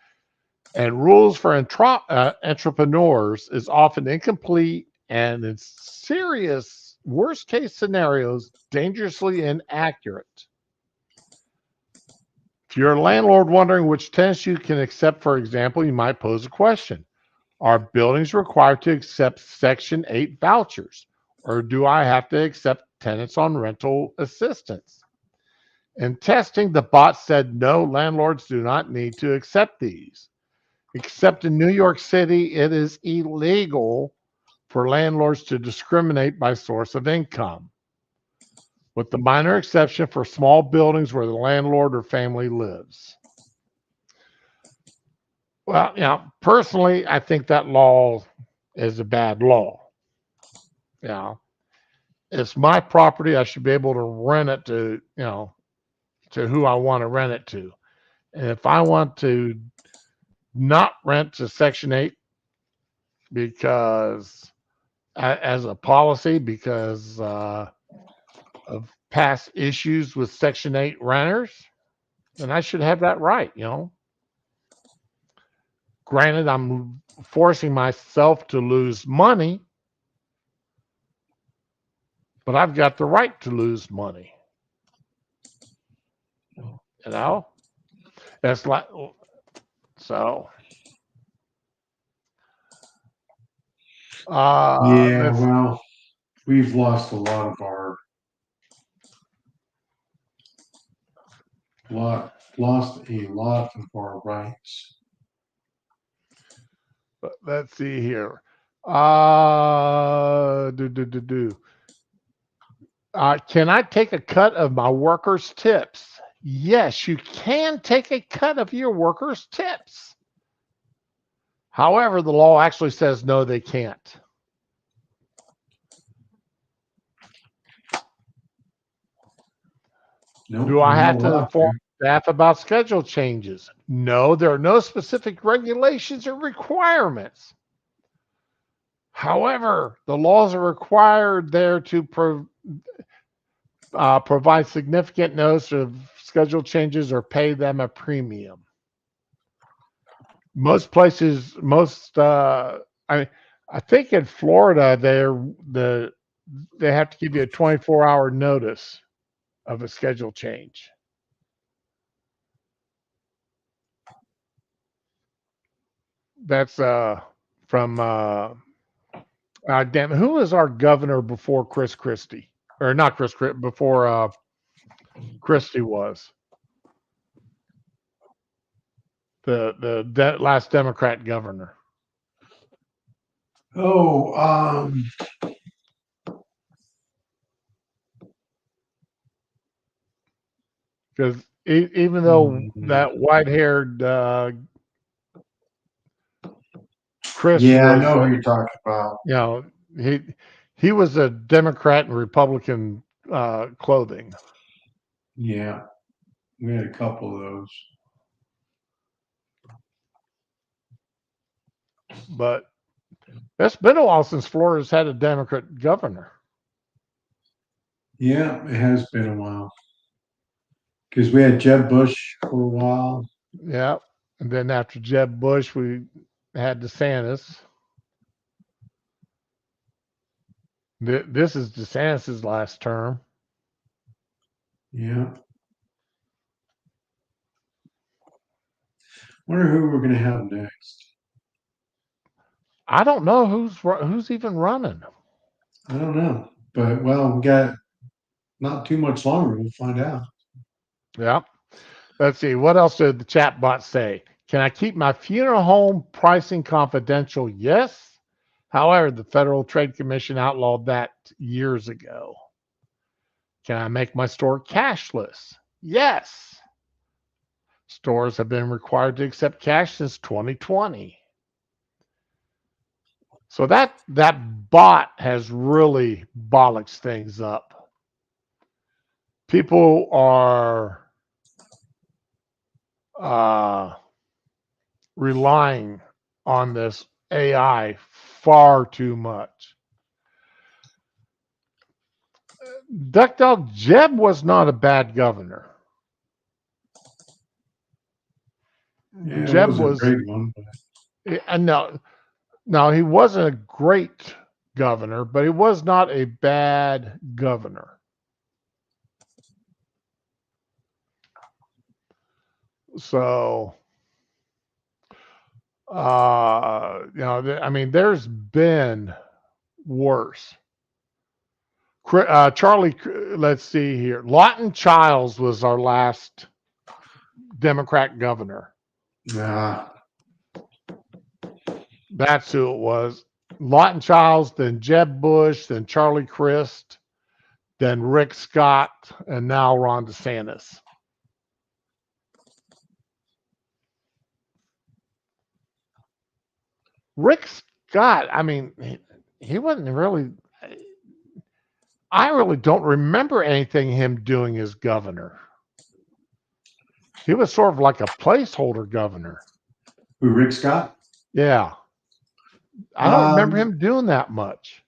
and rules for entrepreneurs is often incomplete and, in serious worst case scenarios, dangerously inaccurate. If you're a landlord wondering which tenants you can accept, for example, you might pose a question. Are buildings required to accept Section 8 vouchers, or do I have to accept tenants on rental assistance? In testing, the bot said no, landlords do not need to accept these. Except in New York City, it is illegal for landlords to discriminate by source of income, with the minor exception for small buildings where the landlord or family lives. Well, personally, I think that law is a bad law. It's my property. I should be able to rent it to who I want to rent it to. And if I want to not rent to Section 8 because as a policy because of past issues with Section 8 renters, then I should have that right, Granted, I'm forcing myself to lose money, but I've got the right to lose money. That's like, so. Yeah, well, we've lost a lot of our rights. But let's see here. Can I take a cut of my workers' tips? Yes, you can take a cut of your workers' tips. However, the law actually says no, they can't. Nope, Do I have to inform staff about schedule changes. No, there are no specific regulations or requirements. However, the laws are required there to provide significant notice of schedule changes or pay them a premium. Most places, I think in Florida, they have to give you a 24-hour notice of a schedule change. That's from damn. Who was our governor before Chris Christie, or not Chris before Christie was the last Democrat governor? Oh, Because even though that white-haired Chris yeah, I was, know who you're talking about. you know, he was a Democrat and Republican clothing. Yeah, we had a couple of those. But it's been a while since Florida's had a Democrat governor. Yeah, it has been a while because we had Jeb Bush for a while. Yeah. And then after Jeb Bush, we had DeSantis. This is DeSantis' last term. Yeah. Wonder who we're going to have next. I don't know who's even running. I don't know, but well, we got not too much longer. We'll find out. Yeah. Let's see. What else did the chat bot say? Can I keep my funeral home pricing confidential? Yes. However, the Federal Trade Commission outlawed that years ago. Can I make my store cashless? Yes. Stores have been required to accept cash since 2020. So that bot has really bollocks things up. People are relying on this AI far too much. Duck Dog, Jeb was not a bad governor. Yeah, Jeb it was a great one. No, he wasn't a great governor, but he was not a bad governor. So, I mean, there's been worse. Charlie, let's see here. Lawton Chiles was our last Democrat governor. Yeah. That's who it was. Lawton Chiles, then Jeb Bush, then Charlie Crist, then Rick Scott, and now Ron DeSantis. Rick Scott, I mean, he wasn't really. I really don't remember anything him doing as governor. He was sort of like a placeholder governor. Who, Rick Scott? Yeah. I don't remember him doing that much.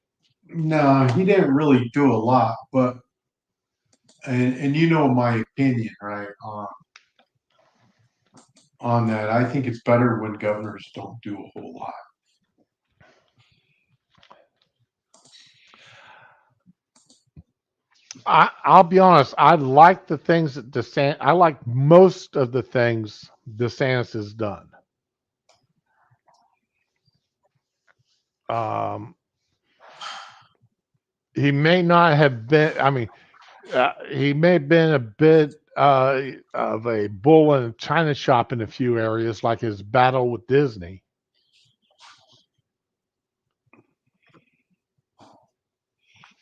No, he didn't really do a lot, but and you know my opinion, right? On that. I think it's better when governors don't do a whole lot. I'll be honest. I like the things that DeSantis. I like most of the things DeSantis has done. He may not have been. I mean, he may have been a bit of a bull in a china shop in a few areas, like his battle with Disney.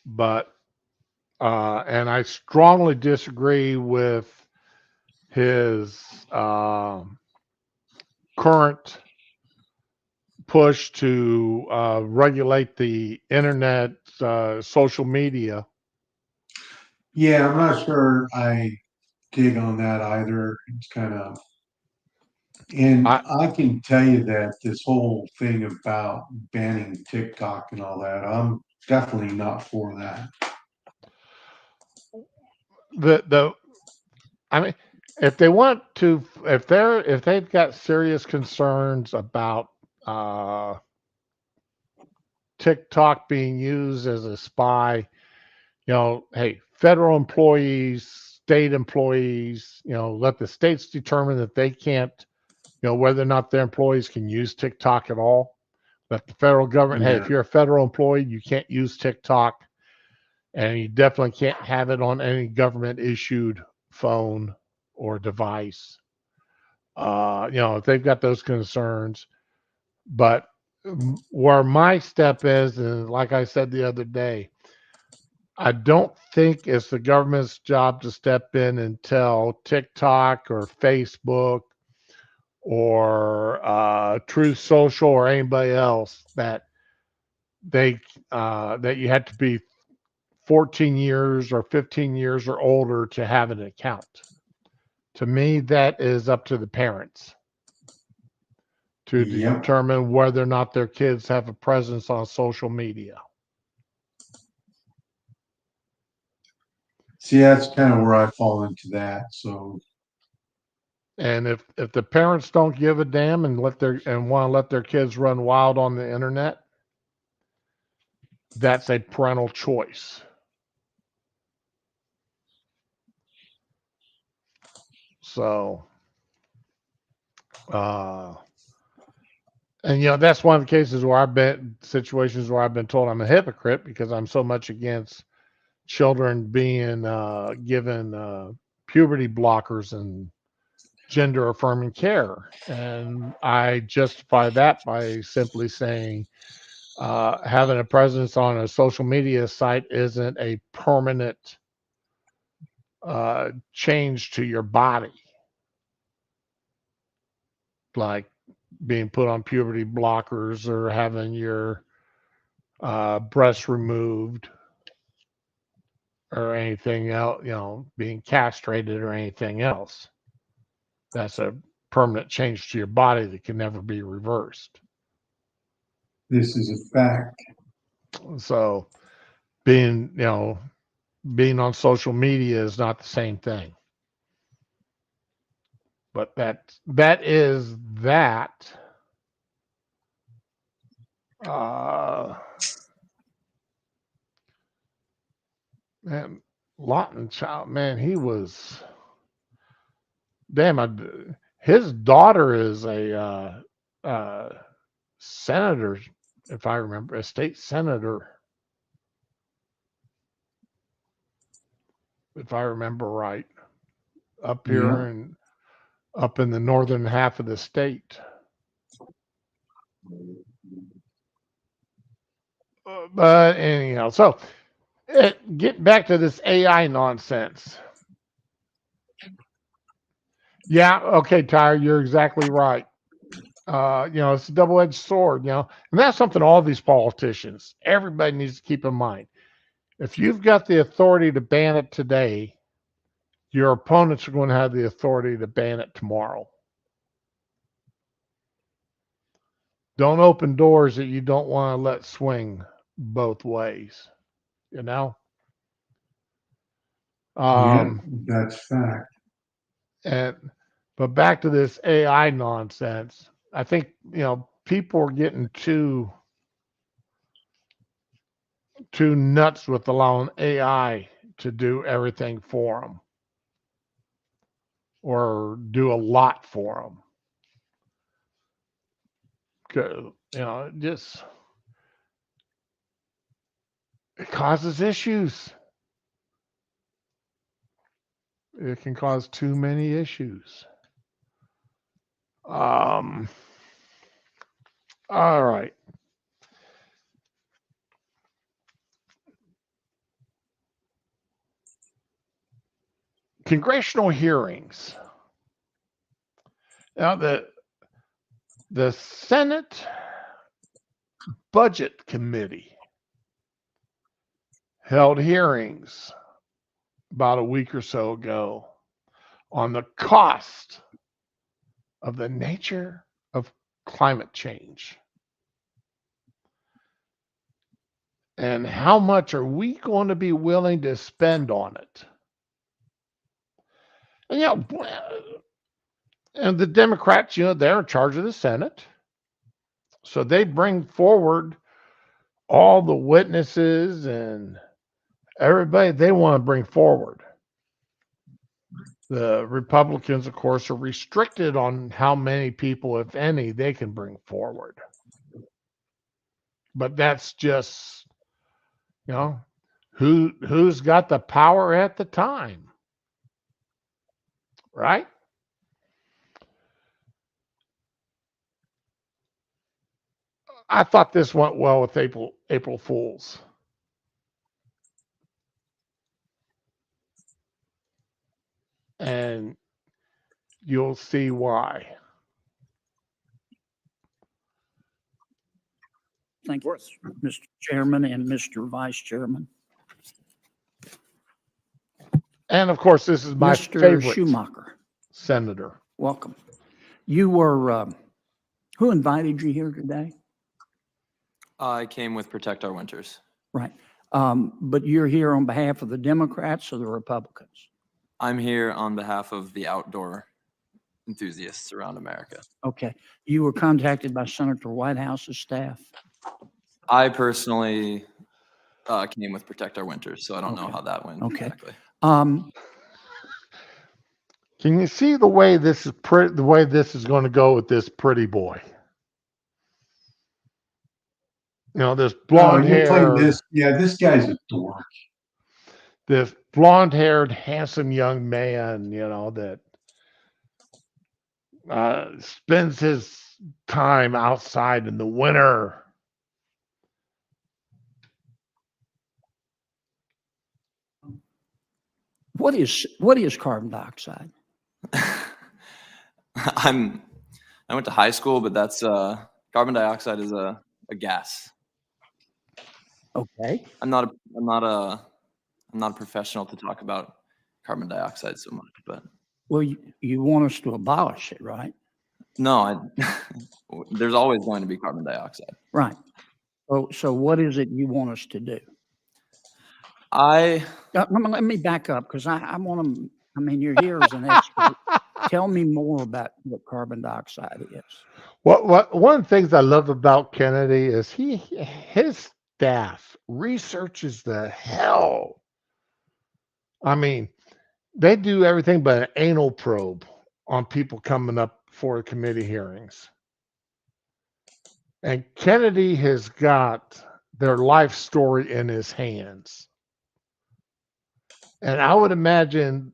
But and I strongly disagree with his current push to regulate the internet, social media. Yeah, I'm not sure I dig on that either. It's kind of, and I I can tell you that this whole thing about banning TikTok and all that, I'm definitely not for that. the I mean, if they want to, if they've got serious concerns about uh, TikTok being used as a spy, hey, federal employees, state employees, let the states determine that they can't, whether or not their employees can use TikTok at all. Let the federal government, hey, Yeah, if you're a federal employee, you can't use TikTok, and you definitely can't have it on any government issued phone or device. If they've got those concerns, but where my step is, and like I said the other day, I don't think it's the government's job to step in and tell TikTok or Facebook or Truth Social or anybody else that that you have to be 14 years or 15 years or older to have an account. To me, that is up to the parents to yep. determine whether or not their kids have a presence on social media. See, that's kind of where I fall into that. So And if the parents don't give a damn and want to let their kids run wild on the internet, that's a parental choice. So, uh, and that's one of the cases where I've been situations where I've been told I'm a hypocrite because I'm so much against children being given puberty blockers and gender affirming care. And I justify that by simply saying having a presence on a social media site isn't a permanent change to your body, like being put on puberty blockers or having your breasts removed or anything else, being castrated or anything else. That's a permanent change to your body that can never be reversed. this is a fact. So being, being on social media is not the same thing. But that is that. Uh, man, Lawton Child, man, he was damn. His daughter is a senator, if I remember, a state senator, if I remember right, up Yeah. here and up in the northern half of the state. But anyhow, so get back to this AI nonsense. Yeah, okay, Tyre, you're exactly right. It's a double-edged sword, and that's something all these politicians, everybody needs to keep in mind. If you've got the authority to ban it today, your opponents are going to have the authority to ban it tomorrow. Don't open doors that you don't want to let swing both ways, you know? Yeah, Um, that's fact. and but back to this AI nonsense. I think, people are getting too nuts with allowing AI to do everything for them or do a lot for them. Just it causes issues. It can cause too many issues. Um, all right. Congressional hearings. Now the Senate Budget Committee held hearings about a week or so ago on the cost of the nature of climate change. And how much are we going to be willing to spend on it? And, and the Democrats, they're in charge of the Senate. So they bring forward all the witnesses and everybody they want to bring forward. The Republicans, of course, are restricted on how many people, if any, they can bring forward. But that's just, who's got the power at the time, right? I thought this went well with April Fools. And you'll see why. Thank you, Mr. Chairman and Mr. Vice Chairman. And of course, this is my Mr. favorite Schumacher. senator. Welcome. You were, who invited you here today? I came with Protect Our Winters. Right. But you're here on behalf of the Democrats or the Republicans? I'm here on behalf of the outdoor enthusiasts around America. Okay. You were contacted by Senator Whitehouse's staff? I personally came with Protect Our Winters, so I don't know Okay. how that went exactly. Can you see the way this is the way this is going to go with this pretty boy? This blonde hair. This guy's a dork. This blonde-haired, handsome young man, that spends his time outside in the winter. What is carbon dioxide? I went to high school, but that's carbon dioxide is a gas. Okay. I'm not a professional to talk about carbon dioxide so much, but Well, you want us to abolish it, right? no, there's always going to be carbon dioxide. Right. So what is it you want us to do? I Let me back up because I want to, you're here as an expert. Tell me more about what carbon dioxide is. What one of the things I love about Kennedy is his staff researches the hell. They do everything but an anal probe on people coming up for committee hearings. And Kennedy has got their life story in his hands. And I would imagine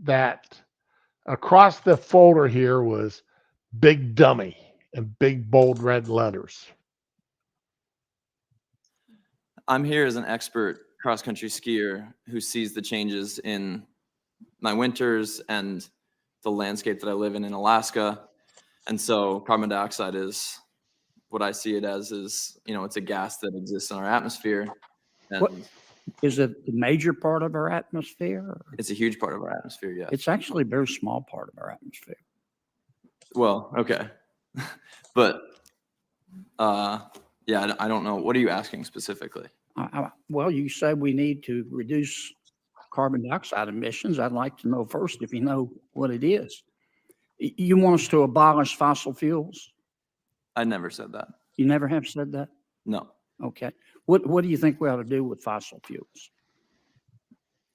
that across the folder here was big dummy and big bold red letters. I'm here as an expert cross-country skier who sees the changes in my winters and the landscape that I live in Alaska. And so carbon dioxide is what I see it as is, it's a gas that exists in our atmosphere. And What is it? The major part of our atmosphere? Or? it's a huge part of our atmosphere, yes. It's actually a very small part of our atmosphere. Well, okay. But yeah, I don't know. What are you asking specifically? Well, you said we need to reduce carbon dioxide emissions. I'd like to know first if you know what it is. You want us to abolish fossil fuels? I never said that. You never have said that? No. Okay. What do you think we ought to do with fossil fuels?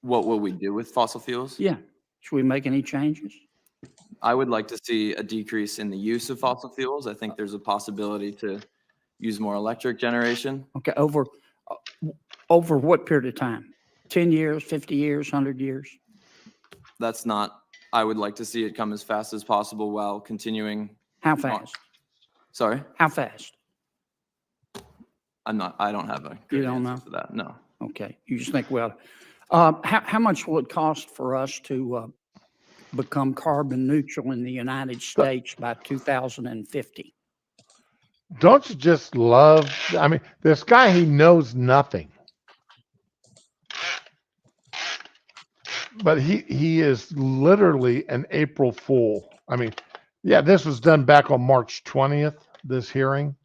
What will we do with fossil fuels? Yeah. Should we make any changes? I would like to see a decrease in the use of fossil fuels. I think there's a possibility to use more electric generation. Okay. Over what period of time? 10 years, 50 years, 100 years? That's not, I would like to see it come as fast as possible while continuing. How fast? Sorry? How fast? I don't have a You good don't answer know? for that. No. Okay. You just think, well, how much will it cost for us to become carbon neutral in the United States by 2050? Don't you just love? This guy, he knows nothing. but he is literally an April Fool. I mean, yeah, this was done back on March 20th, this hearing.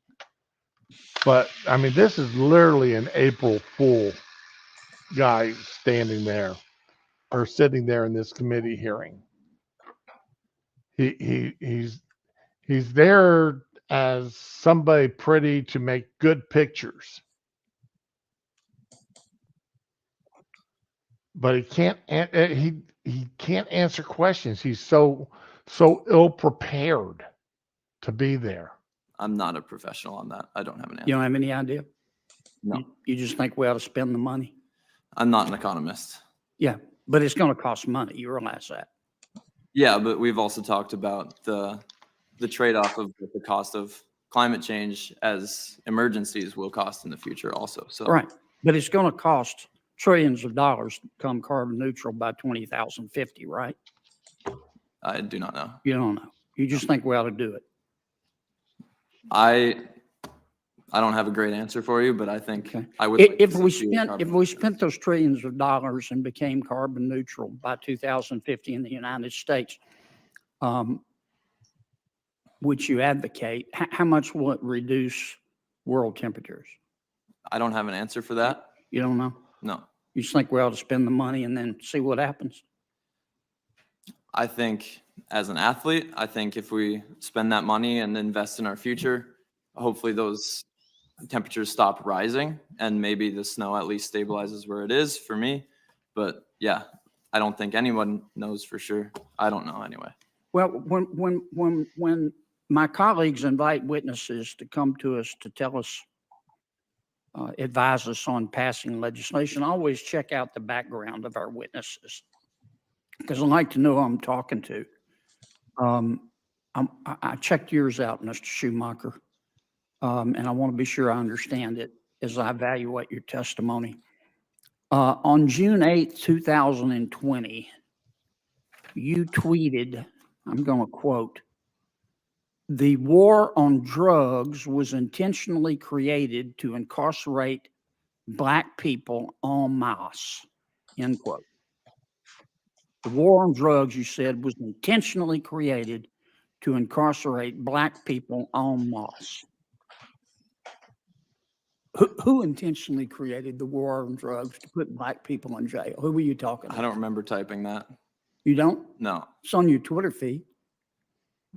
But I mean, this is literally an April Fool guy standing there or sitting there in this committee hearing. He's there as somebody pretty to make good pictures. But he can't answer questions. He's so ill prepared to be there. I'm not a professional on that. I don't have an answer. You don't have any idea? No. You just think we ought to spend the money? I'm not an economist. Yeah, but it's going to cost money. You realize that? Yeah, but we've also talked about the trade-off of what the cost of climate change as emergencies will cost in the future also. So Right. But it's going to cost trillions of dollars to become carbon neutral by 2050, right? I do not know. You don't know. You just think we ought to do it. I don't have a great answer for you, but I think Okay. I would. If we spent those trillions of dollars and became carbon neutral by 2050 in the United States, which you advocate, how much will it reduce world temperatures? I don't have an answer for that. You don't know? No. You just think we ought to spend the money and then see what happens? I think as an athlete, I think if we spend that money and invest in our future, hopefully those temperatures stop rising and maybe the snow at least stabilizes where it is for me. But yeah, I don't think anyone knows for sure. I don't know anyway. Well, when my colleagues invite witnesses to come to us to tell us, advise us on passing legislation, I always check out the background of our witnesses because I like to know who I'm talking to. I checked yours out, Mr. Schumacher, and I want to be sure I understand it as I evaluate your testimony. On June 8th, 2020, you tweeted, I'm going to quote, "The war on drugs was intentionally created to incarcerate Black people en masse," end quote. The war on drugs, you said, was intentionally created to incarcerate Black people en masse. Who intentionally created the war on drugs to put Black people in jail? Who were you talking about? I don't remember typing that. You don't? No. It's on your Twitter feed.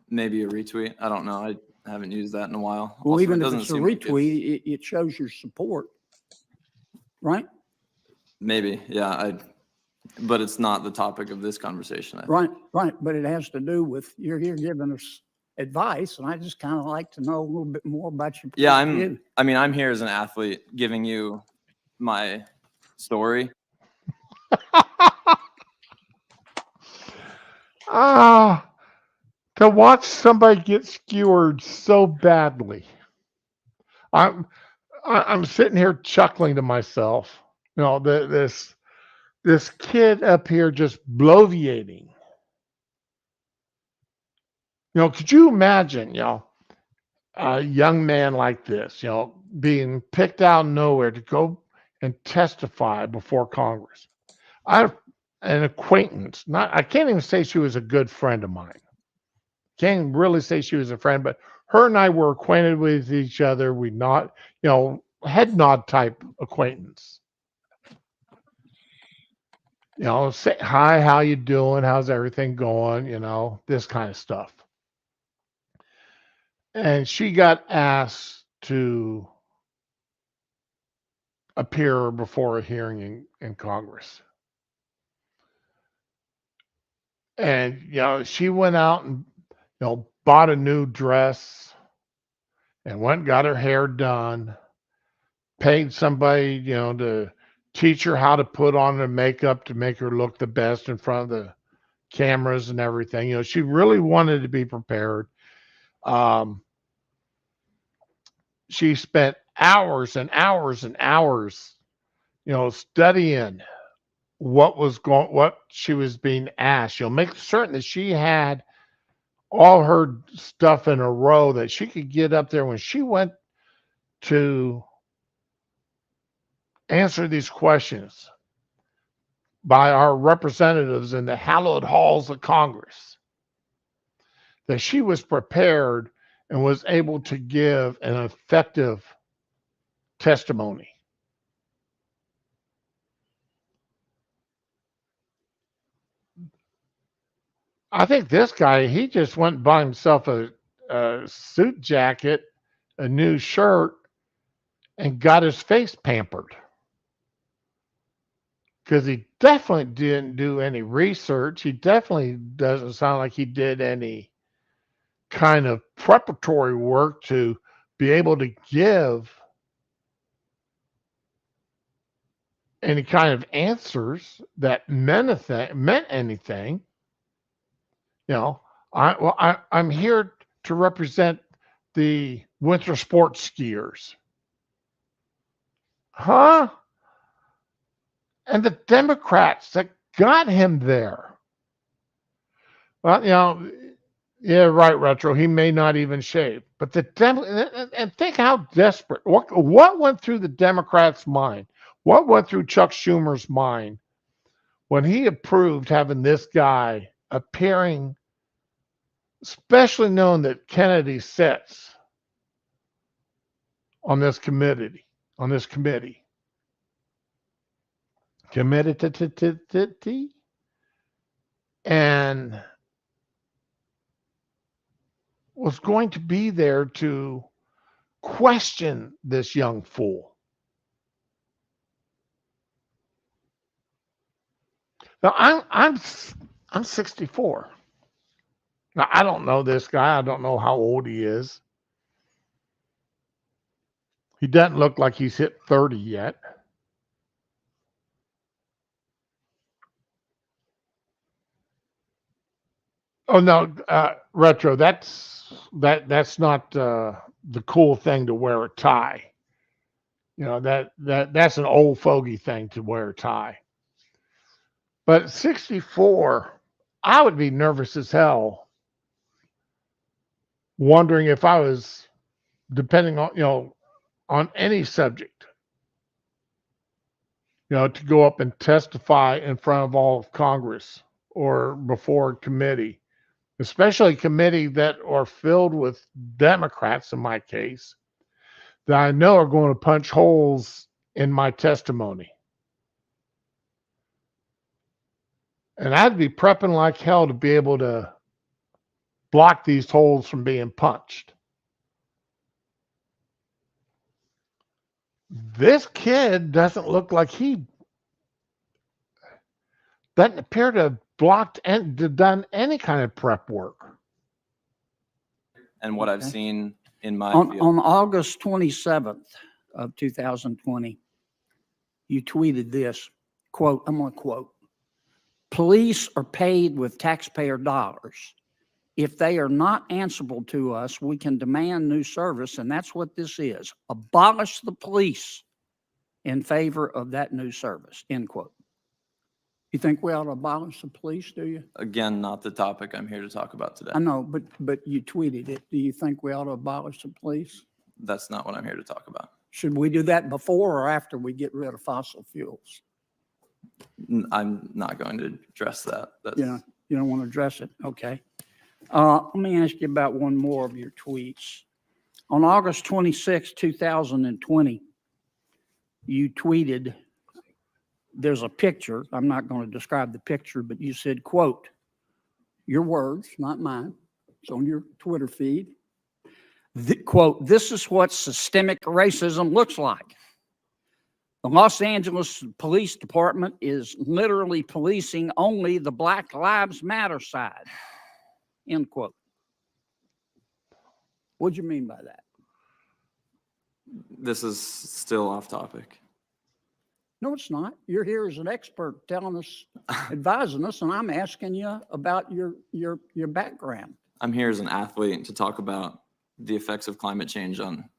Maybe a retweet. I don't know. I haven't used that in a while. Well, Also, even it if doesn't it's a seem like retweet, it shows your support, right? maybe, yeah. But it's not the topic of this conversation. Right, right. But it has to do with, you're here giving us advice, and I just kind of like to know a little bit more about your Yeah, point of view. I'm here as an athlete giving you my story. To watch somebody get skewered so badly. I'm sitting here chuckling to myself. You know, this kid up here just bloviating. You know, could you imagine, you know, a young man like this, you know, being picked out of nowhere to go and testify before Congress? I have an acquaintance, I can't even say she was a good friend of mine. Can't really say she was a friend, but her and I were acquainted with each other. We not, you know, head nod type acquaintance. You know, say hi, how you doing? How's everything going? You know, this kind of stuff. And she got asked to appear before a hearing in Congress. And, you know, she went out and, you know, bought a new dress and went and got her hair done, paid somebody, you know, to teach her how to put on her makeup to make her look the best in front of the cameras and everything. You know, she really wanted to be prepared. She spent hours and hours and hours, you know, studying what she was being asked. You know, make certain that she had all her stuff in a row that she could get up there when she went to answer these questions. by our representatives in the hallowed halls of Congress, that she was prepared and was able to give an effective testimony. I think this guy, he just went and bought himself a suit jacket, a new shirt, and got his face pampered. Because he definitely didn't do any research. He definitely doesn't sound like he did any kind of preparatory work to be able to give any kind of answers that meant anything. You know, I'm here to represent the winter sports skiers. Huh? And the Democrats that got him there. Well, you know, yeah, right, Retro. He may not even shave, but and think how desperate. What went through the Democrats' mind? What went through Chuck Schumer's mind when he approved having this guy appearing, especially knowing that Kennedy sits on this committee, and was going to be there to question this young fool. Now I'm 64. Now I don't know this guy. I don't know how old he is. He doesn't look like he's hit 30 yet. Oh no, Retro. That's not the cool thing to wear a tie. You know, that's an old fogey thing to wear a tie. But 64, I would be nervous as hell, wondering if I was, depending on on any subject, to go up and testify in front of all of Congress or before a committee, especially a committee that are filled with Democrats in my case, that I know are going to punch holes in my testimony. And I'd be prepping like hell to be able to block these holes from being punched. This kid doesn't look like he doesn't appear to have blocked and done any kind of prep work. And what I've Okay. seen in my On field. August 27th of 2020, you tweeted this, quote, I'm going to quote, "Police are paid with taxpayer dollars. If they are not answerable to us, we can demand new service, and that's what this is. Abolish the police in favor of that new service," end quote. You think we ought to abolish the police, do you? Again, not the topic I'm here to talk about today. I know, but you tweeted it. Do you think we ought to abolish the police? That's not what I'm here to talk about. Should we do that before or after we get rid of fossil fuels? I'm not going to address that. That's, You don't want to address it? Okay. Let me ask you about one more of your tweets. On August 26, 2020, you tweeted, there's a picture. I'm not going to describe the picture, but you said, quote, your words, not mine. It's on your Twitter feed. Quote, "This is what systemic racism looks like. The Los Angeles Police Department is literally policing only the Black Lives Matter side," end quote. What do you mean by that? this is still off topic. No, it's not. You're here as an expert telling us, advising us, and I'm asking you about your background. I'm here as an athlete to talk about the effects of climate change on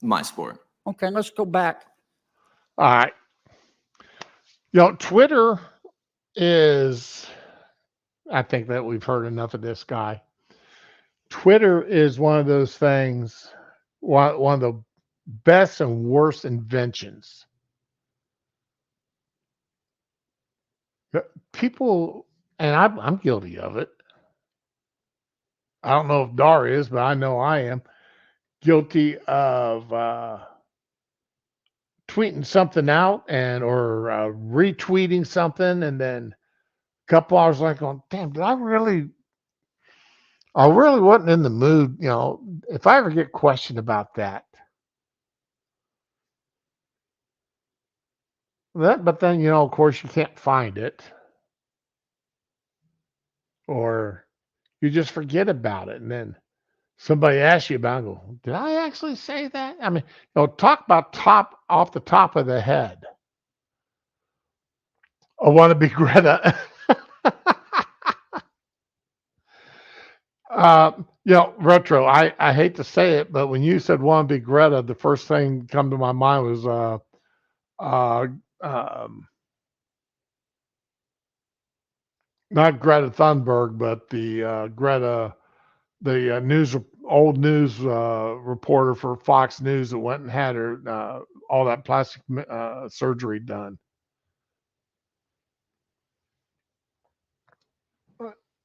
my sport. Okay, let's go back. All right. Twitter is, I think that we've heard enough of this guy. Twitter is one of those things, one of the best and worst inventions People, and I'm guilty of it. I don't know if Dar is, but I know I am guilty of tweeting something out and or retweeting something, and then a couple hours like, going, damn, did I really? I really wasn't in the mood. You know, if I ever get questioned about that, but then you know, of course, you can't find it, or you just forget about it, and then somebody asks you about it, and go, did I actually say that? I mean, you know, talk about top off the top of the head. I want to be Greta. You know, retro. I hate to say it, but when you said want to be Greta, the first thing come to my mind was uh, um, not Greta Thunberg, but the Greta, the old news reporter for Fox News that went and had her all that plastic surgery done.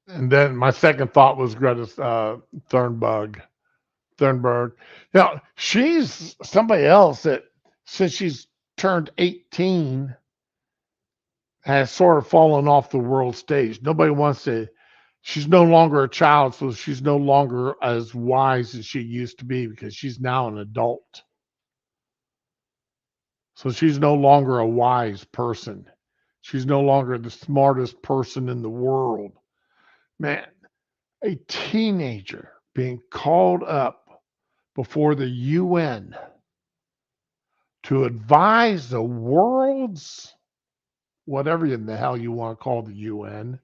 And then my second thought was Greta Thunberg. Thunberg. Now she's somebody else that since she's turned 18 has sort of fallen off the world stage. Nobody wants to. She's no longer a child, so she's no longer as wise as she used to be because she's now an adult. So she's no longer a wise person. She's no longer the smartest person in the world. Man, a teenager being called up before the UN to advise the world's, whatever in the hell you want to call the UN,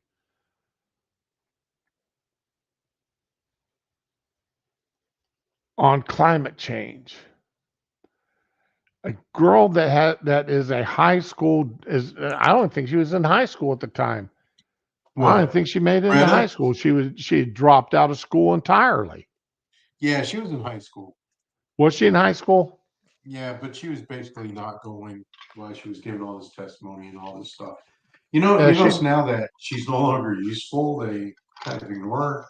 on climate change. A girl that is a high school is I don't think she was in high school at the time. I don't think she made it into Greta? high school. She had dropped out of school entirely. Yeah, she was in high school. Was she in high school? Yeah, but she was basically not going while she was giving all this testimony and all this stuff. You know, Yeah, you she notice now that she's no longer useful, they kind of ignore her.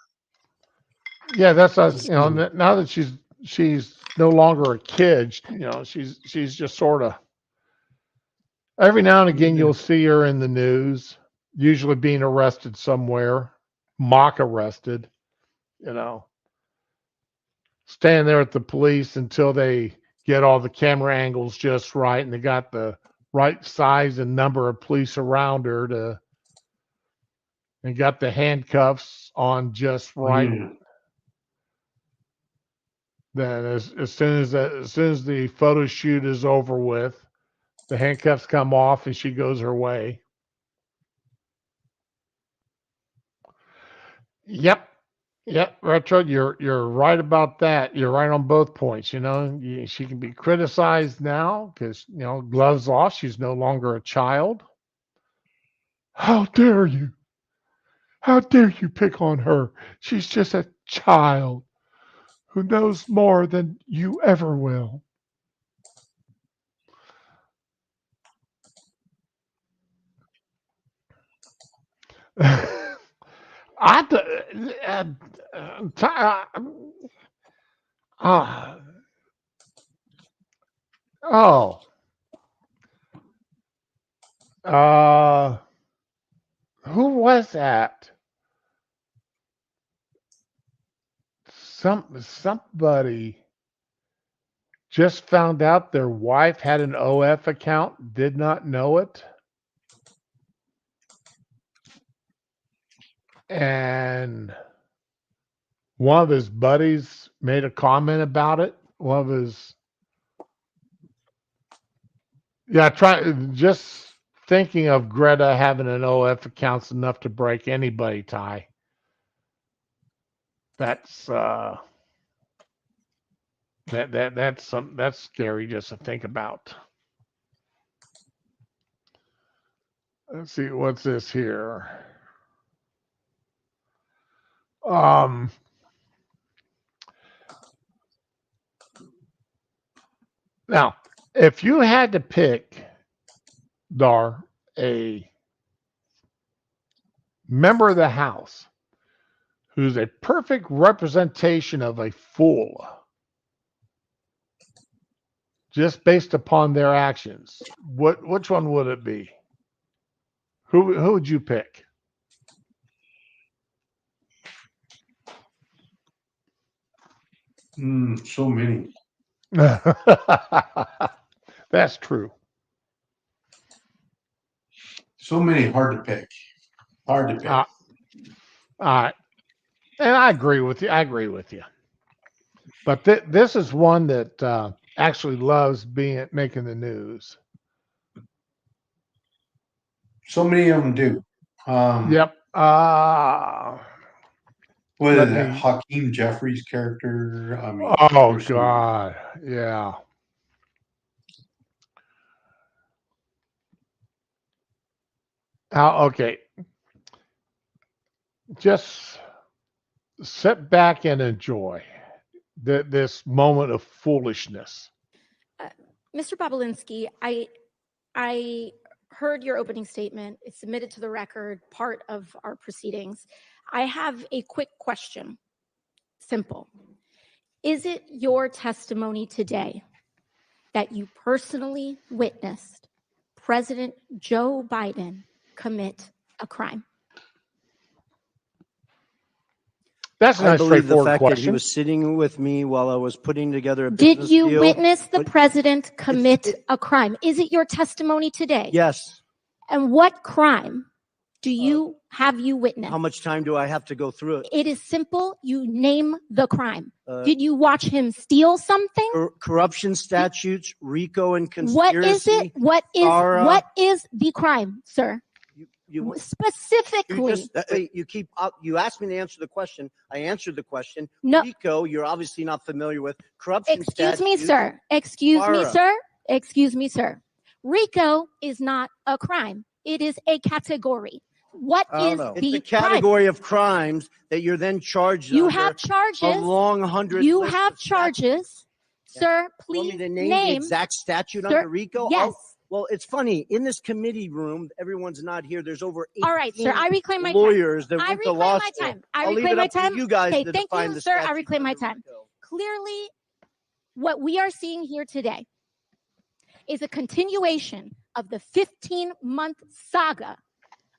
yeah, that's us. Just You know, now that she's no longer a kid, you know, she's just sort of every now and again you'll see her in the news, usually being arrested somewhere, mock arrested, you know, standing there at the police until they get all the camera angles just right and they got the right size and number of police around her to and got the handcuffs on just right. Yeah. Then as soon as the photo shoot is over with, the handcuffs come off and she goes her way. Yep. Yep, Retro, you're right about that. You're right on both points. You know, she can be criticized now because you know gloves off. She's no longer a child. How dare you? How dare you pick on her? She's just a child who knows more than you ever will. I d- t- uh, oh uh who was that? Somebody just found out their wife had an OF account, did not know it. And one of his buddies made a comment about it. One of his, yeah, just thinking of Greta having an OF account's enough to break anybody, Ty. That's that's scary just to think about. Let's see what's this here. Um, Now, if you had to pick, Dar, a member of the House who's a perfect representation of a fool just based upon their actions, which one would it be? Who would you pick? So many. That's true. So many. Hard to pick. Hard to pick. All right. And I agree with you. I agree with you. But this is one that actually loves making the news. So many of them do. Yep. What Let is that? me- Hakeem Jeffries character? I mean, Oh there's some- God. Yeah. Okay. Just sit back and enjoy this moment of foolishness. Mr. Bobulinski, I heard your opening statement. It's submitted to the record, part of our proceedings. I have a quick question. Simple. Is it your testimony today that you personally witnessed President Joe Biden commit a crime? That's a I nice believe the straightforward fact that he question. was sitting with me while I was putting together a Did business you deal. witness the but- president commit it- a crime? Is it your testimony today? Yes. And what crime do you have you witnessed? How much time do I have to go through it? It is simple. You name the crime. Uh, Did you watch him steal something? corruption statutes, RICO and What conspiracy. is it? Sarah. What is the crime, sir? You Specifically. just, wait, you keep up. You asked me to answer the question. I answered the question. No, RICO, you're obviously not familiar with. Corruption excuse me, statutes. sir. Excuse me, Sarah. sir. Excuse me, sir. RICO is not a crime. It is a category. What I don't is know. the It's a crime? category of crimes that you're then charged You under have charges. a long 100. You list have of statutes. charges. Sir, You please want me to name the name. exact statute Sir, under RICO? Yes. Well, it's funny. In this committee room, everyone's not here. There's over 18 All right, sir. I reclaim my time. lawyers that I went to reclaim law my school. time. I I'll leave reclaim it my up to time. you guys Okay, to thank define you, the sir. I statute reclaim my under time. RICO. Clearly, what we are seeing here today is a continuation of the 15-month saga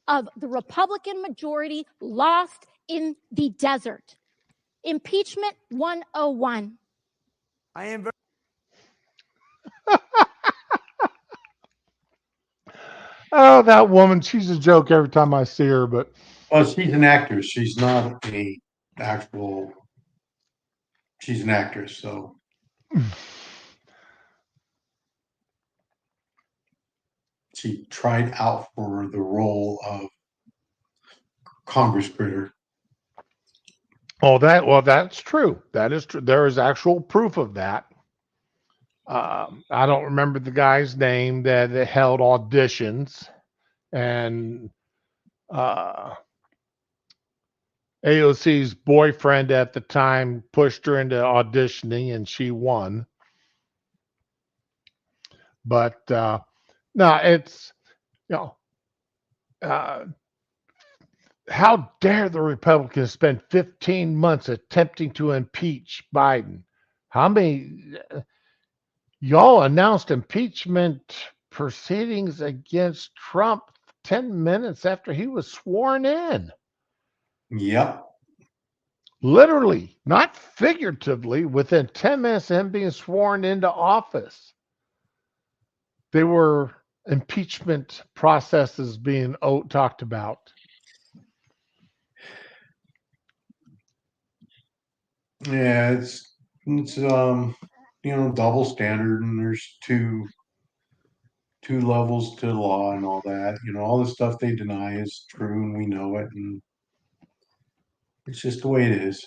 of the Republican majority lost in the desert. Impeachment 101. I am very Oh, that woman, she's a joke every time I see her, but Well, she's an actress. She's not a actual. She's an actress, so she tried out for the role of Congress critter. that's true. That is true. There is actual proof of that. I don't remember the guy's name that held auditions, and AOC's boyfriend at the time pushed her into auditioning, and she won. But no, it's how dare the Republicans spend 15 months attempting to impeach Biden? How many? Y'all announced impeachment proceedings against Trump 10 minutes after he was sworn in. Yep. Literally, not figuratively, within 10 minutes of him being sworn into office. They were impeachment processes being talked about. Yeah, it's double standard, and there's two levels to the law and all that. All the stuff they deny is true, and we know it, and it's just the way it is.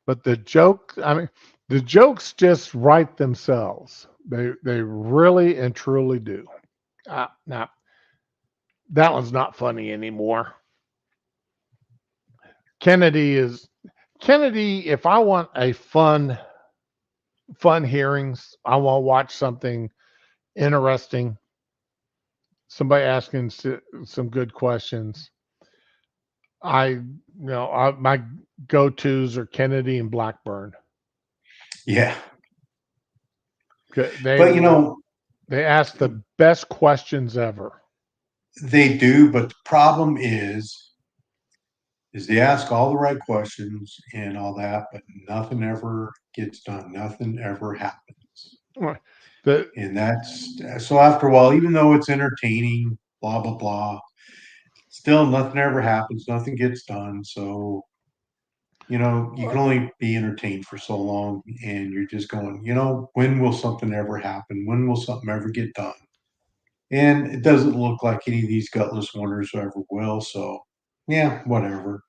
But the jokes just write themselves. They really and truly do. Now, that one's not funny anymore. Kennedy, if I want a fun hearings, I want to watch something interesting. somebody asking some good questions. My go-tos are Kennedy and Blackburn. Yeah. They But, you know, they ask the best questions ever. they do, but the problem is they ask all the right questions and all that, but nothing ever gets done. Nothing ever happens. The And that's so after a while, even though it's entertaining, blah, blah, blah, still nothing ever happens. Nothing gets done. So, you know, you can only be entertained for so long. And you're just going, you know, when will something ever happen? When will something ever get done? And it doesn't look like any of these gutless wonders ever will. So, yeah, whatever.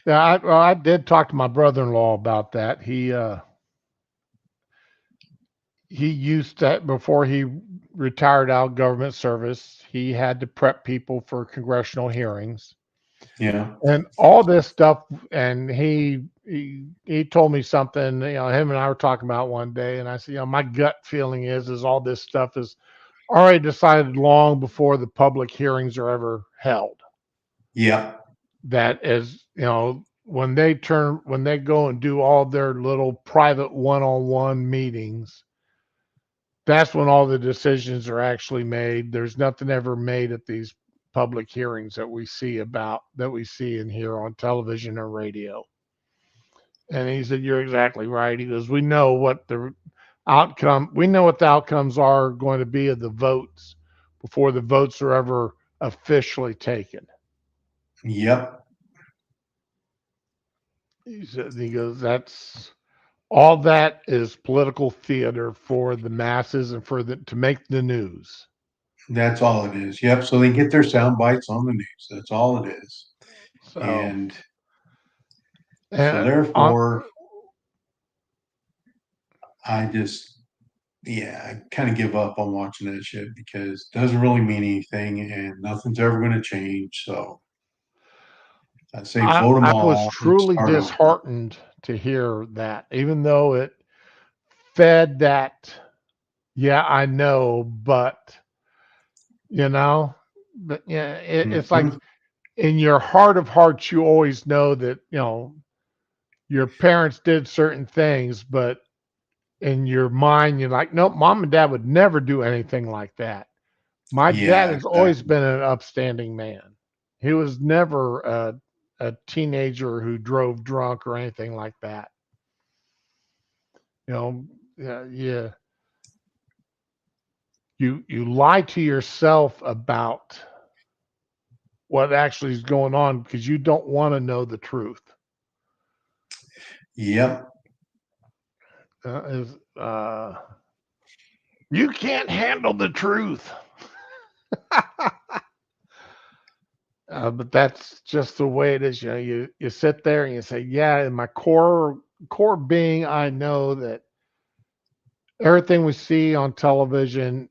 Yeah, I did talk to my brother-in-law about that. He used that before he retired out of government service. He had to prep people for congressional hearings Yeah. and all this stuff. And he told me something. Him and I were talking about one day, and I said, my gut feeling is all this stuff is already decided long before the public hearings are ever held. Yeah. That is, when they go and do all their little private one-on-one meetings, that's when all the decisions are actually made. There's nothing ever made at these public hearings that we see and hear on television or radio. And he said, you're exactly right. He goes, we know what the outcomes are going to be of the votes before the votes are ever officially taken. Yep. He goes, that's all that is political theater for the masses and to make the news. That's all it is. Yep. So they get their sound bites on the news. That's all it is. So, And so and therefore, I kind of give up on watching that shit because it doesn't really mean anything and nothing's ever going to change. So I say vote them I was all and truly start over. disheartened to hear that, even though it fed that. Yeah, I know, but it's like Mhm. in your heart of hearts, you always know that your parents did certain things, but in your mind, you're like, nope, mom and dad would never do anything like that. My dad Yeah, has always exactly. been an upstanding man. He was never a teenager who drove drunk or anything like that. Yeah, you lie to yourself about what actually is going on because you don't want to know the truth. Yep. Is You can't handle the truth. But that's just the way it is. You sit there and you say, yeah, in my core being, I know that everything we see on television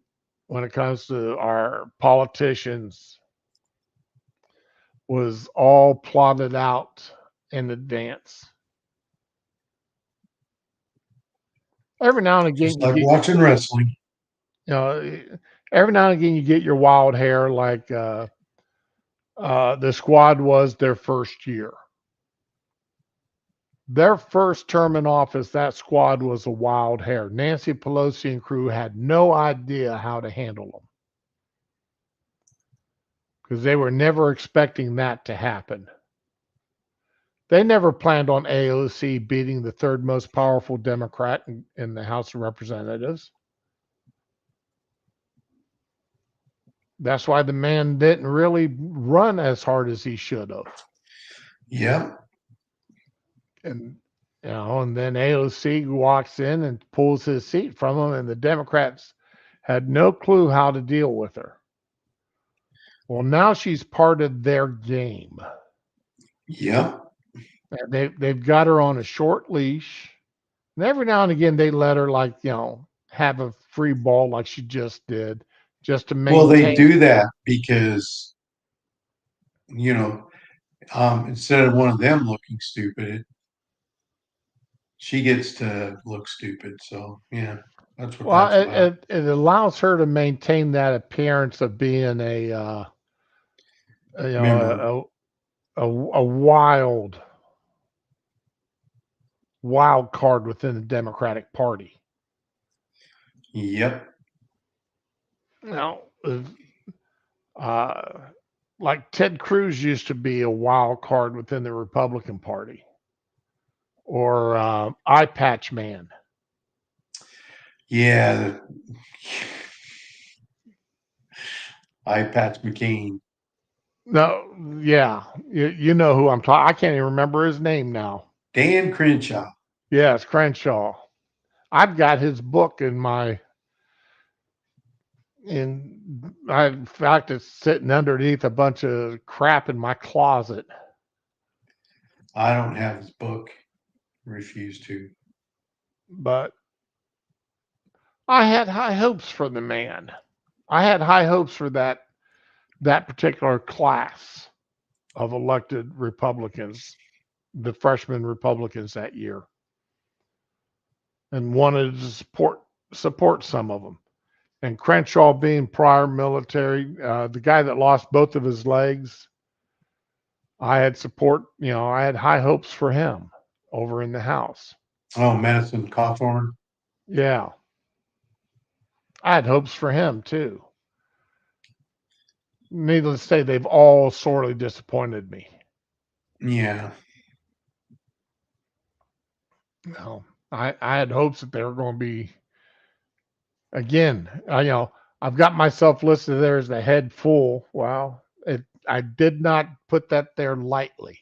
when it comes to our politicians was all plotted out in advance. Every now and again, Just like watching wrestling. know, every now and again you get your wild hair like the squad was their first year. Their first term in office, that squad was a wild hair. Nancy Pelosi and crew had no idea how to handle them because they were never expecting that to happen. They never planned on AOC beating the third most powerful Democrat in the House of Representatives. That's why the man didn't really run as hard as he should have. Yep. And and then AOC walks in and pulls his seat from him, and the Democrats had no clue how to deal with her. Well, now she's part of their game. Yep. They've got her on a short leash, and every now and again they let her have a free ball like she just did, just to Well, they maintain. do that because, instead of one of them looking stupid, she gets to look stupid. So, yeah. That's what Well, that's about. it allows her to maintain that appearance of being you Member. know, a wild card within the Democratic Party. Yep. Now, uh, like Ted Cruz used to be a wild card within the Republican Party, or Eye Patch Man. Yeah. I Pat McCain. No, yeah, you know who I'm talking. I can't even remember his name now. Dan Crenshaw. Yes, Crenshaw. I've got his book in fact, it's sitting underneath a bunch of crap in my closet. I don't have his book. Refuse to. But I had high hopes for the man. I had high hopes for that particular class of elected Republicans, the freshman Republicans that year, and wanted to support some of them. And Crenshaw being prior military, the guy that lost both of his legs, I had support. I had high hopes for him over in the House. Oh, Madison Cawthorn. Yeah, I had hopes for him too. Needless to say, they've all sorely disappointed me. Yeah. I had hopes that they were going to be, again, I've got myself listed there as the head fool. Well, I did not put that there lightly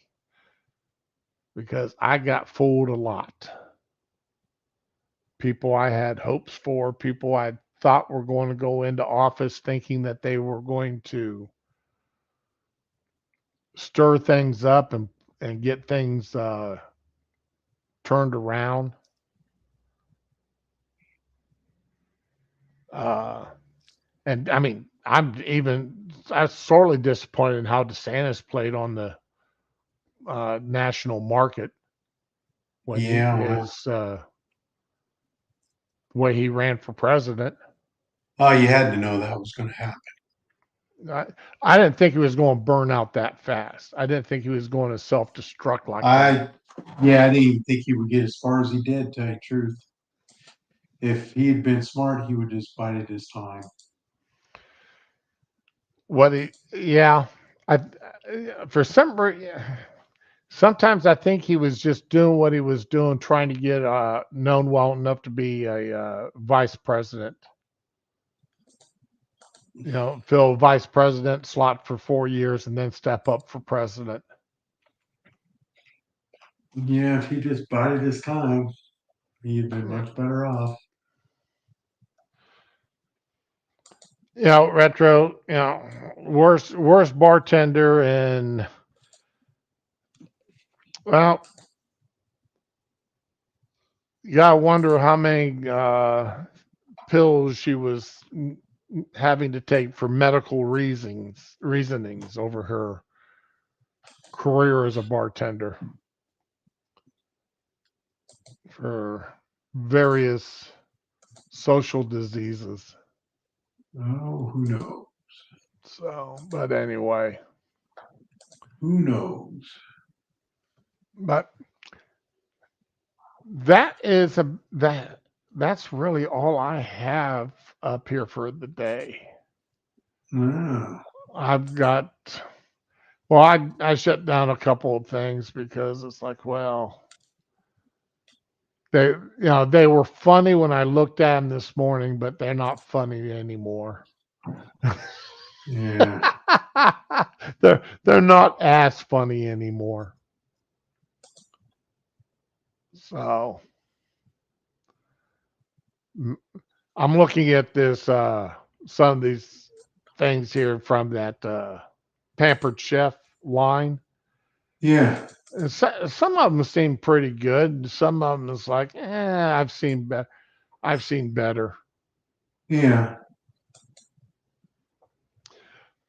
because I got fooled a lot. People I had hopes for, people I thought were going to go into office thinking that they were going to stir things up and get things turned around. And I mean, I was sorely disappointed in how DeSantis played on the national market when Yeah. his way he ran for president. Oh, you had to know that was going to happen. I didn't think he was going to burn out that fast. I didn't think he was going to self-destruct like that. I didn't even think he would get as far as he did, to tell you the truth. If he had been smart, he would just bided his time. I for some reason, sometimes I think he was just doing what he was doing, trying to get known well enough to be a vice president. Fill vice president slot for 4 years and then step up for president. Yeah, if he just bided his time, he'd been much better off. Retro, worst bartender and, well, you gotta wonder how many pills she was having to take for medical reasonings over her career as a bartender for various social diseases. Oh, who knows? So, but anyway. Who knows? But that's really all I have up here for the day. Ah. I've got, well, I shut down a couple of things because it's like, well, they were funny when I looked at them this morning, but they're not funny anymore. Yeah. they're not as funny anymore. So I'm looking at this some of these things here from that Pampered Chef line. Yeah. And some of them seem pretty good. Some of them is like, I've seen better. I've seen better. Yeah.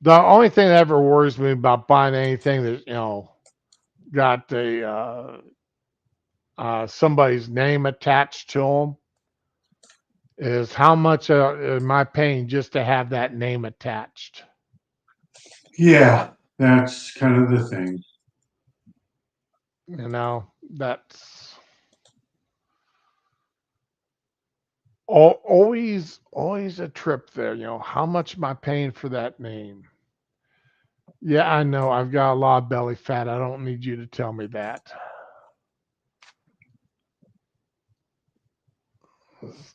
The only thing that ever worries me about buying anything that got somebody's name attached to them is how much am I paying just to have that name attached? Yeah, that's kind of the thing. You know, that's always a trip there. You know, how much am I paying for that name? Yeah, I know. I've got a lot of belly fat. I don't need you to tell me that.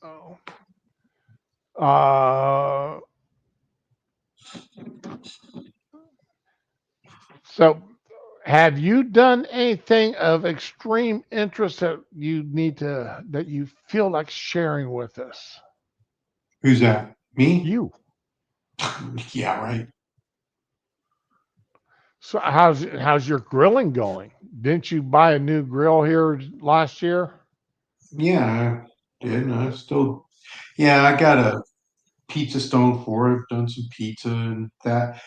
So, uh, so have you done anything of extreme interest that you feel like sharing with us? Who's that? Me? You. Yeah, right. So how's your grilling going? Didn't you buy a new grill here last year? Yeah, I did. I still, yeah, I got a pizza stone for it. I've done some pizza and that.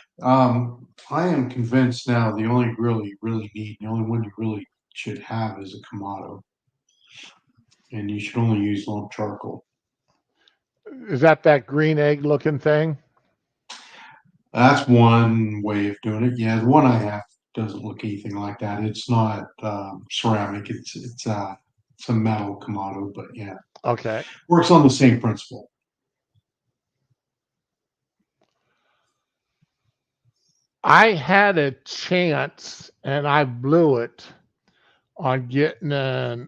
I am convinced now the only grill you really need, the only one you really should have is a Kamado. And you should only use lump charcoal. Is that green egg looking thing? That's one way of doing it. Yeah, the one I have doesn't look anything like that. It's not ceramic. It's a metal Kamado, but yeah, Okay. works on the same principle. I had a chance and I blew it on getting an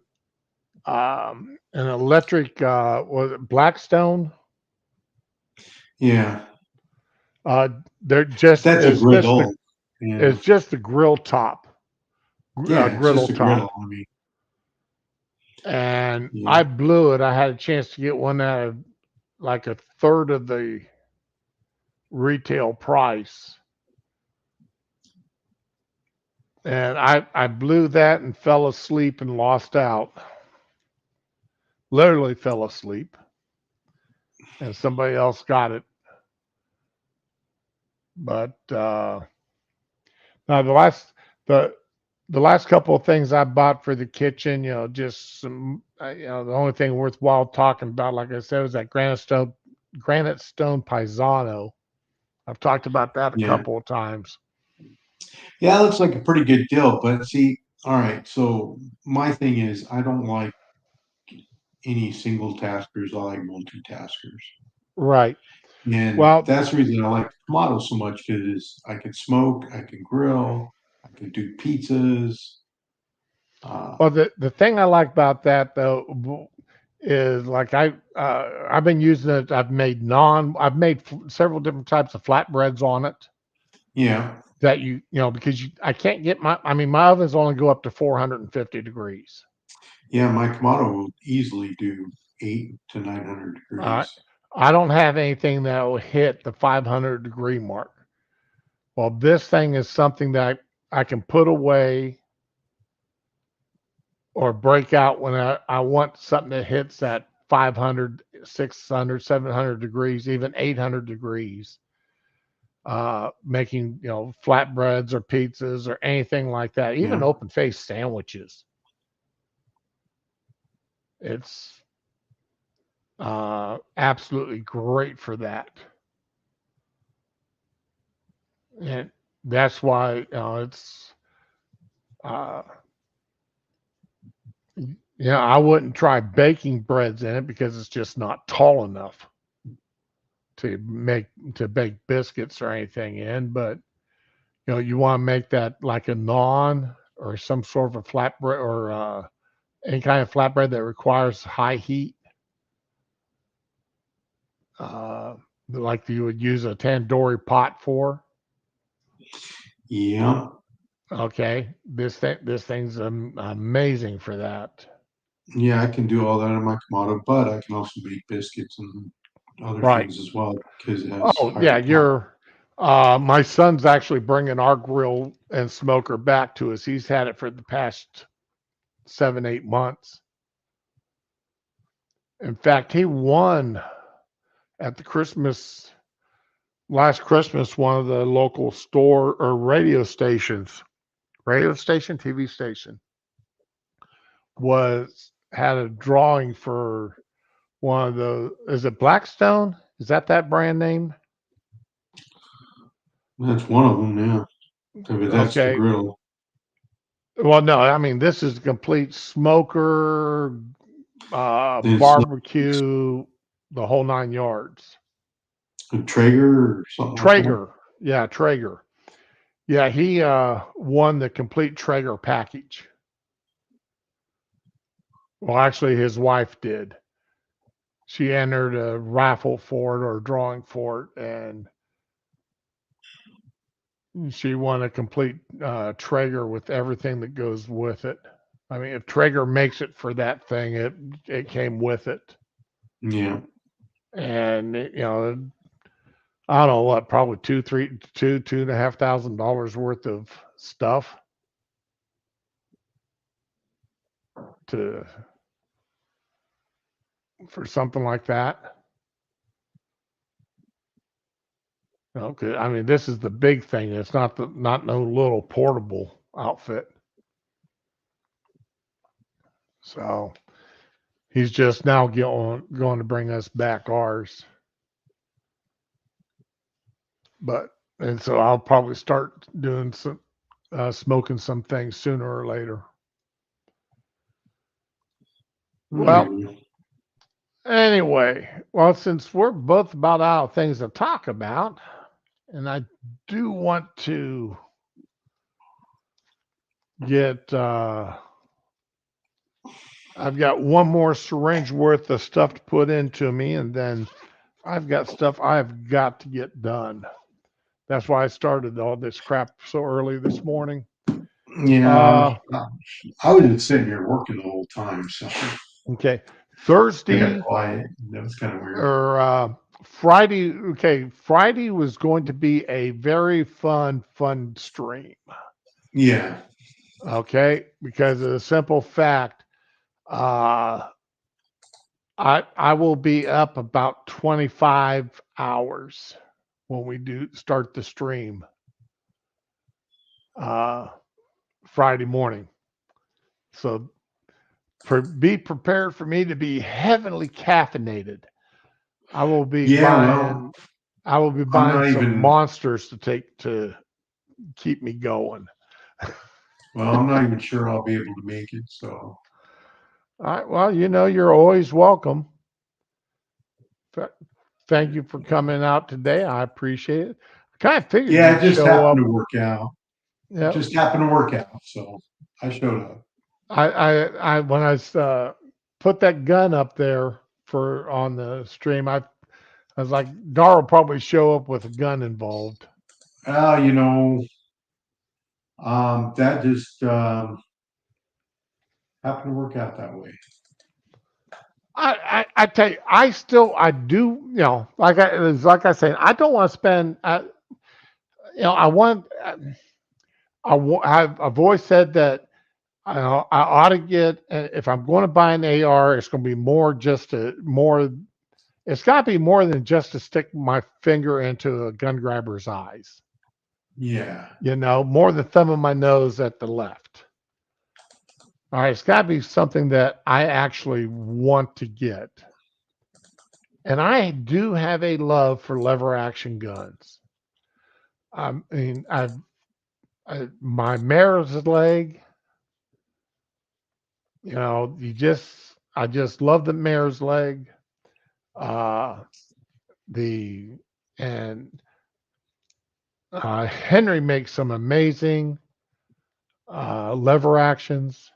electric was it Blackstone? Yeah, Uh they're just that's a griddle. Yeah, it's just the grill top, yeah, it's griddle just a top. griddle. I mean, And yeah, I blew it. I had a chance to get one at like a third of the retail price. And I blew that and fell asleep and lost out. Literally fell asleep. And somebody else got it. But now the the last couple of things I bought for the kitchen, you know, just some, the only thing worthwhile talking about, like I said, was that granite stone Paisano. I've talked about that a yeah, couple of times. yeah. It looks like a pretty good deal. But see, all right. So my thing is, I don't like any single taskers. I like multitaskers. Right. And Well, that's the reason I like the Kamado so much because I can smoke, I can grill, I can do pizzas. well, the thing I like about that though is like I've been using it. I've made several different types of flatbreads on it. Yeah, That because I can't get my ovens only go up to 450 degrees. yeah, my Kamado will easily do 800 to 900 Uh, degrees. I don't have anything that will hit the 500-degree mark. Well, this thing is something that I can put away or break out when I want something that hits that 500, 600, 700 degrees, even 800 degrees. Making flatbreads or pizzas or anything like that, even Yeah, open faced sandwiches. It's absolutely great for that, and that's why it's uh, I wouldn't try baking breads in it because it's just not tall enough to bake biscuits or anything in. But you want to make that like a naan or some sort of a flatbread or any kind of flatbread that requires high heat, uh, like you would use a tandoori pot for. yeah, Okay, this thing's amazing for that. yeah. I can do all that on my Kamado, but I can also make biscuits and other Right. things as well because it has Oh yeah, higher power. my son's actually bringing our grill and smoker back to us. He's had it for the past 7, 8 months. In fact, he won at the last Christmas, one of the local store or TV station had a drawing for one of the, is it Blackstone? Is that brand name? That's one of them, yeah. But that's the Okay. grill. Well, no, I mean, this is a complete smoker, It's barbecue, the whole 9 yards. a Traeger or something like that. Traeger. Yeah, Traeger. Yeah, he won the complete Traeger package. Well, actually, his wife did. She entered a raffle for it or drawing for it, and she won a complete Traeger with everything that goes with it. I mean, if Traeger makes it for that thing, it came with it. Yeah. And you know, I don't know what, probably $2,500 worth of stuff for something like that. Okay, I mean, this is the big thing. It's not no little portable outfit. So he's just now going to bring us back ours. And so I'll probably start doing some smoking some things sooner or later. Well, anyway, well, since we're both about out of things to talk about, and I do want to get, I've got one more syringe worth of stuff to put into me, and then I've got stuff I've got to get done. That's why I started all this crap so early this morning. Yeah. I was just sitting here working the whole time, so Okay. kind Thursday of quiet. That was kind of weird. or Friday. Okay. Friday was going to be a very fun stream. Yeah. Okay. Because of the simple fact, I will be up about 25 hours when we do start the stream Friday morning. So be prepared for me to be heavily caffeinated. I will be buying some monsters to keep me going. Well, I'm not even sure I'll be able to make it. So, all right. Well, you're always welcome. Thank you for coming out today. I appreciate it. I kind of figured yeah, it you'd just show up. happened to work out. Yeah. Just happened to work out. So I showed up. I when I put that gun up there on the stream, I was like, Dar will probably show up with a gun involved. That just happened to work out that way. I tell you, I do, like I say, I don't want to spend, I've always said that I ought to get, if I'm going to buy an AR, it's going to be it's got to be more than just to stick my finger into a gun grabber's eyes. Yeah. More the thumb of my nose at the left. All right, it's got to be something that I actually want to get. And I do have a love for lever action guns. I mean, my mare's leg, I just love the mare's leg. Henry makes some amazing lever actions.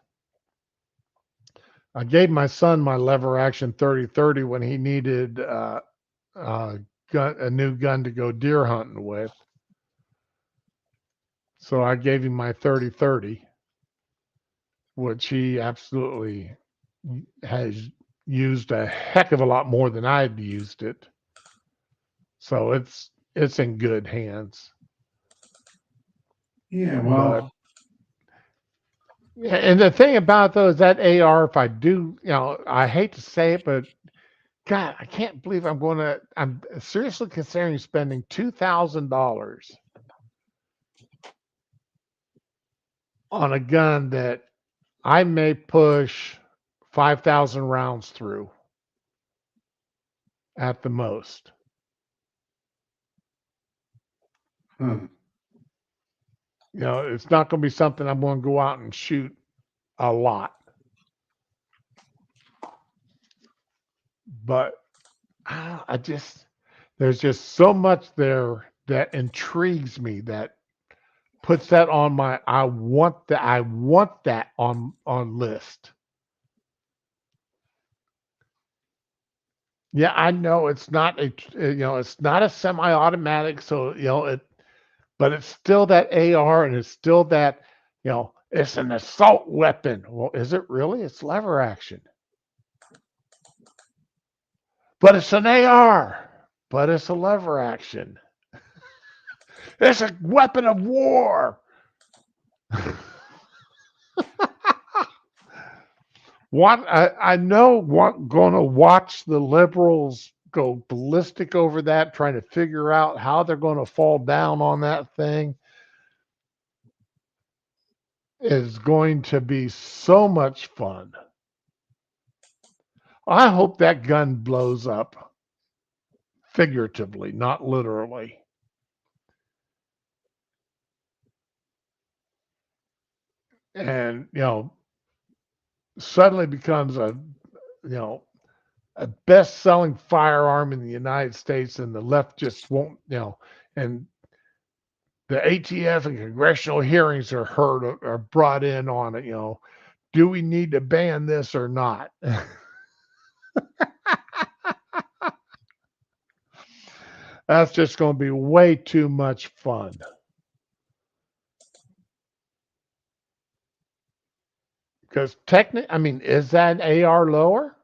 I gave my son my lever action 30-30 when he needed a new gun to go deer hunting with. So I gave him my 30-30, which he absolutely has used a heck of a lot more than I've used it. So it's in good hands. Yeah, well. And the thing about those, that AR, if I do, I hate to say it, but God, I can't believe I'm seriously considering spending $2,000 on a gun that I may push 5,000 rounds through. at the most. Hmm. You know, it's not going to be something I'm going to go out and shoot a lot. But I just, there's just so much there that intrigues me, that puts that on my I want that on list. Yeah, I know it's not it's not a semi-automatic, so but it's still that AR, and it's still that, it's an assault weapon. Well, is it really? It's lever action. But it's an AR, but it's a lever action. It's a weapon of war. I know going to watch the liberals go ballistic over that, trying to figure out how they're going to fall down on that thing, is going to be so much fun. I hope that gun blows up, figuratively, not literally. And, suddenly becomes a best-selling firearm in the United States, and the left just won't, and the ATF and congressional hearings are brought in on it. Do we need to ban this or not? That's just going to be way too much fun. Because technically, is that an AR lower?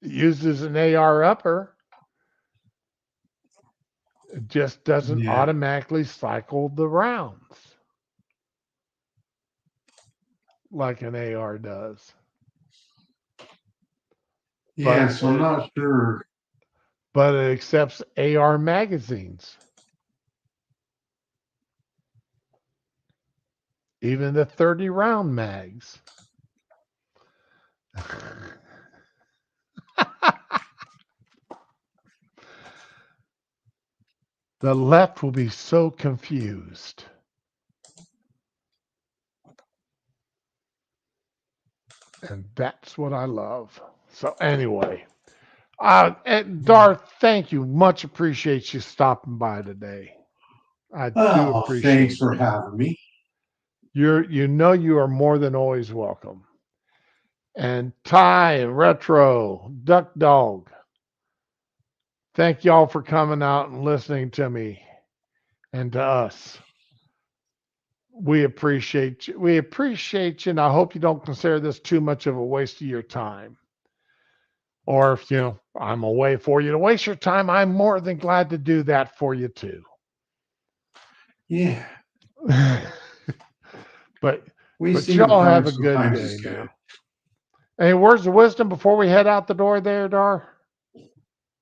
It uses an AR upper. It just doesn't Yeah. automatically cycle the rounds like an AR does. Yeah, so I'm not sure. But it accepts AR magazines. Even the 30-round mags. The left will be so confused. And that's what I love. So anyway, and Darth, thank you. Much appreciate you stopping by today. I do Oh, appreciate thanks for it. having me. You are more than always welcome. And Ty and Retro, Duck Dog, thank y'all for coming out and listening to me and to us. We appreciate you. We appreciate you, and I hope you don't consider this too much of a waste of your time. Or if I'm a way for you to waste your time, I'm more than glad to do that for you too. Yeah. but We seem y'all to have find a good sometimes day it's good. now. Any words of wisdom before we head out the door there, Dar?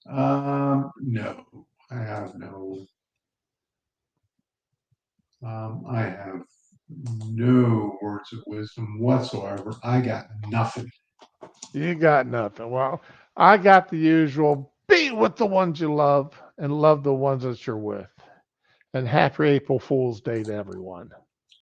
No, I have no. I have no words of wisdom whatsoever. I got nothing. You got nothing. Well, I got the usual: be with the ones you love and love the ones that you're with. And happy April Fool's Day to everyone.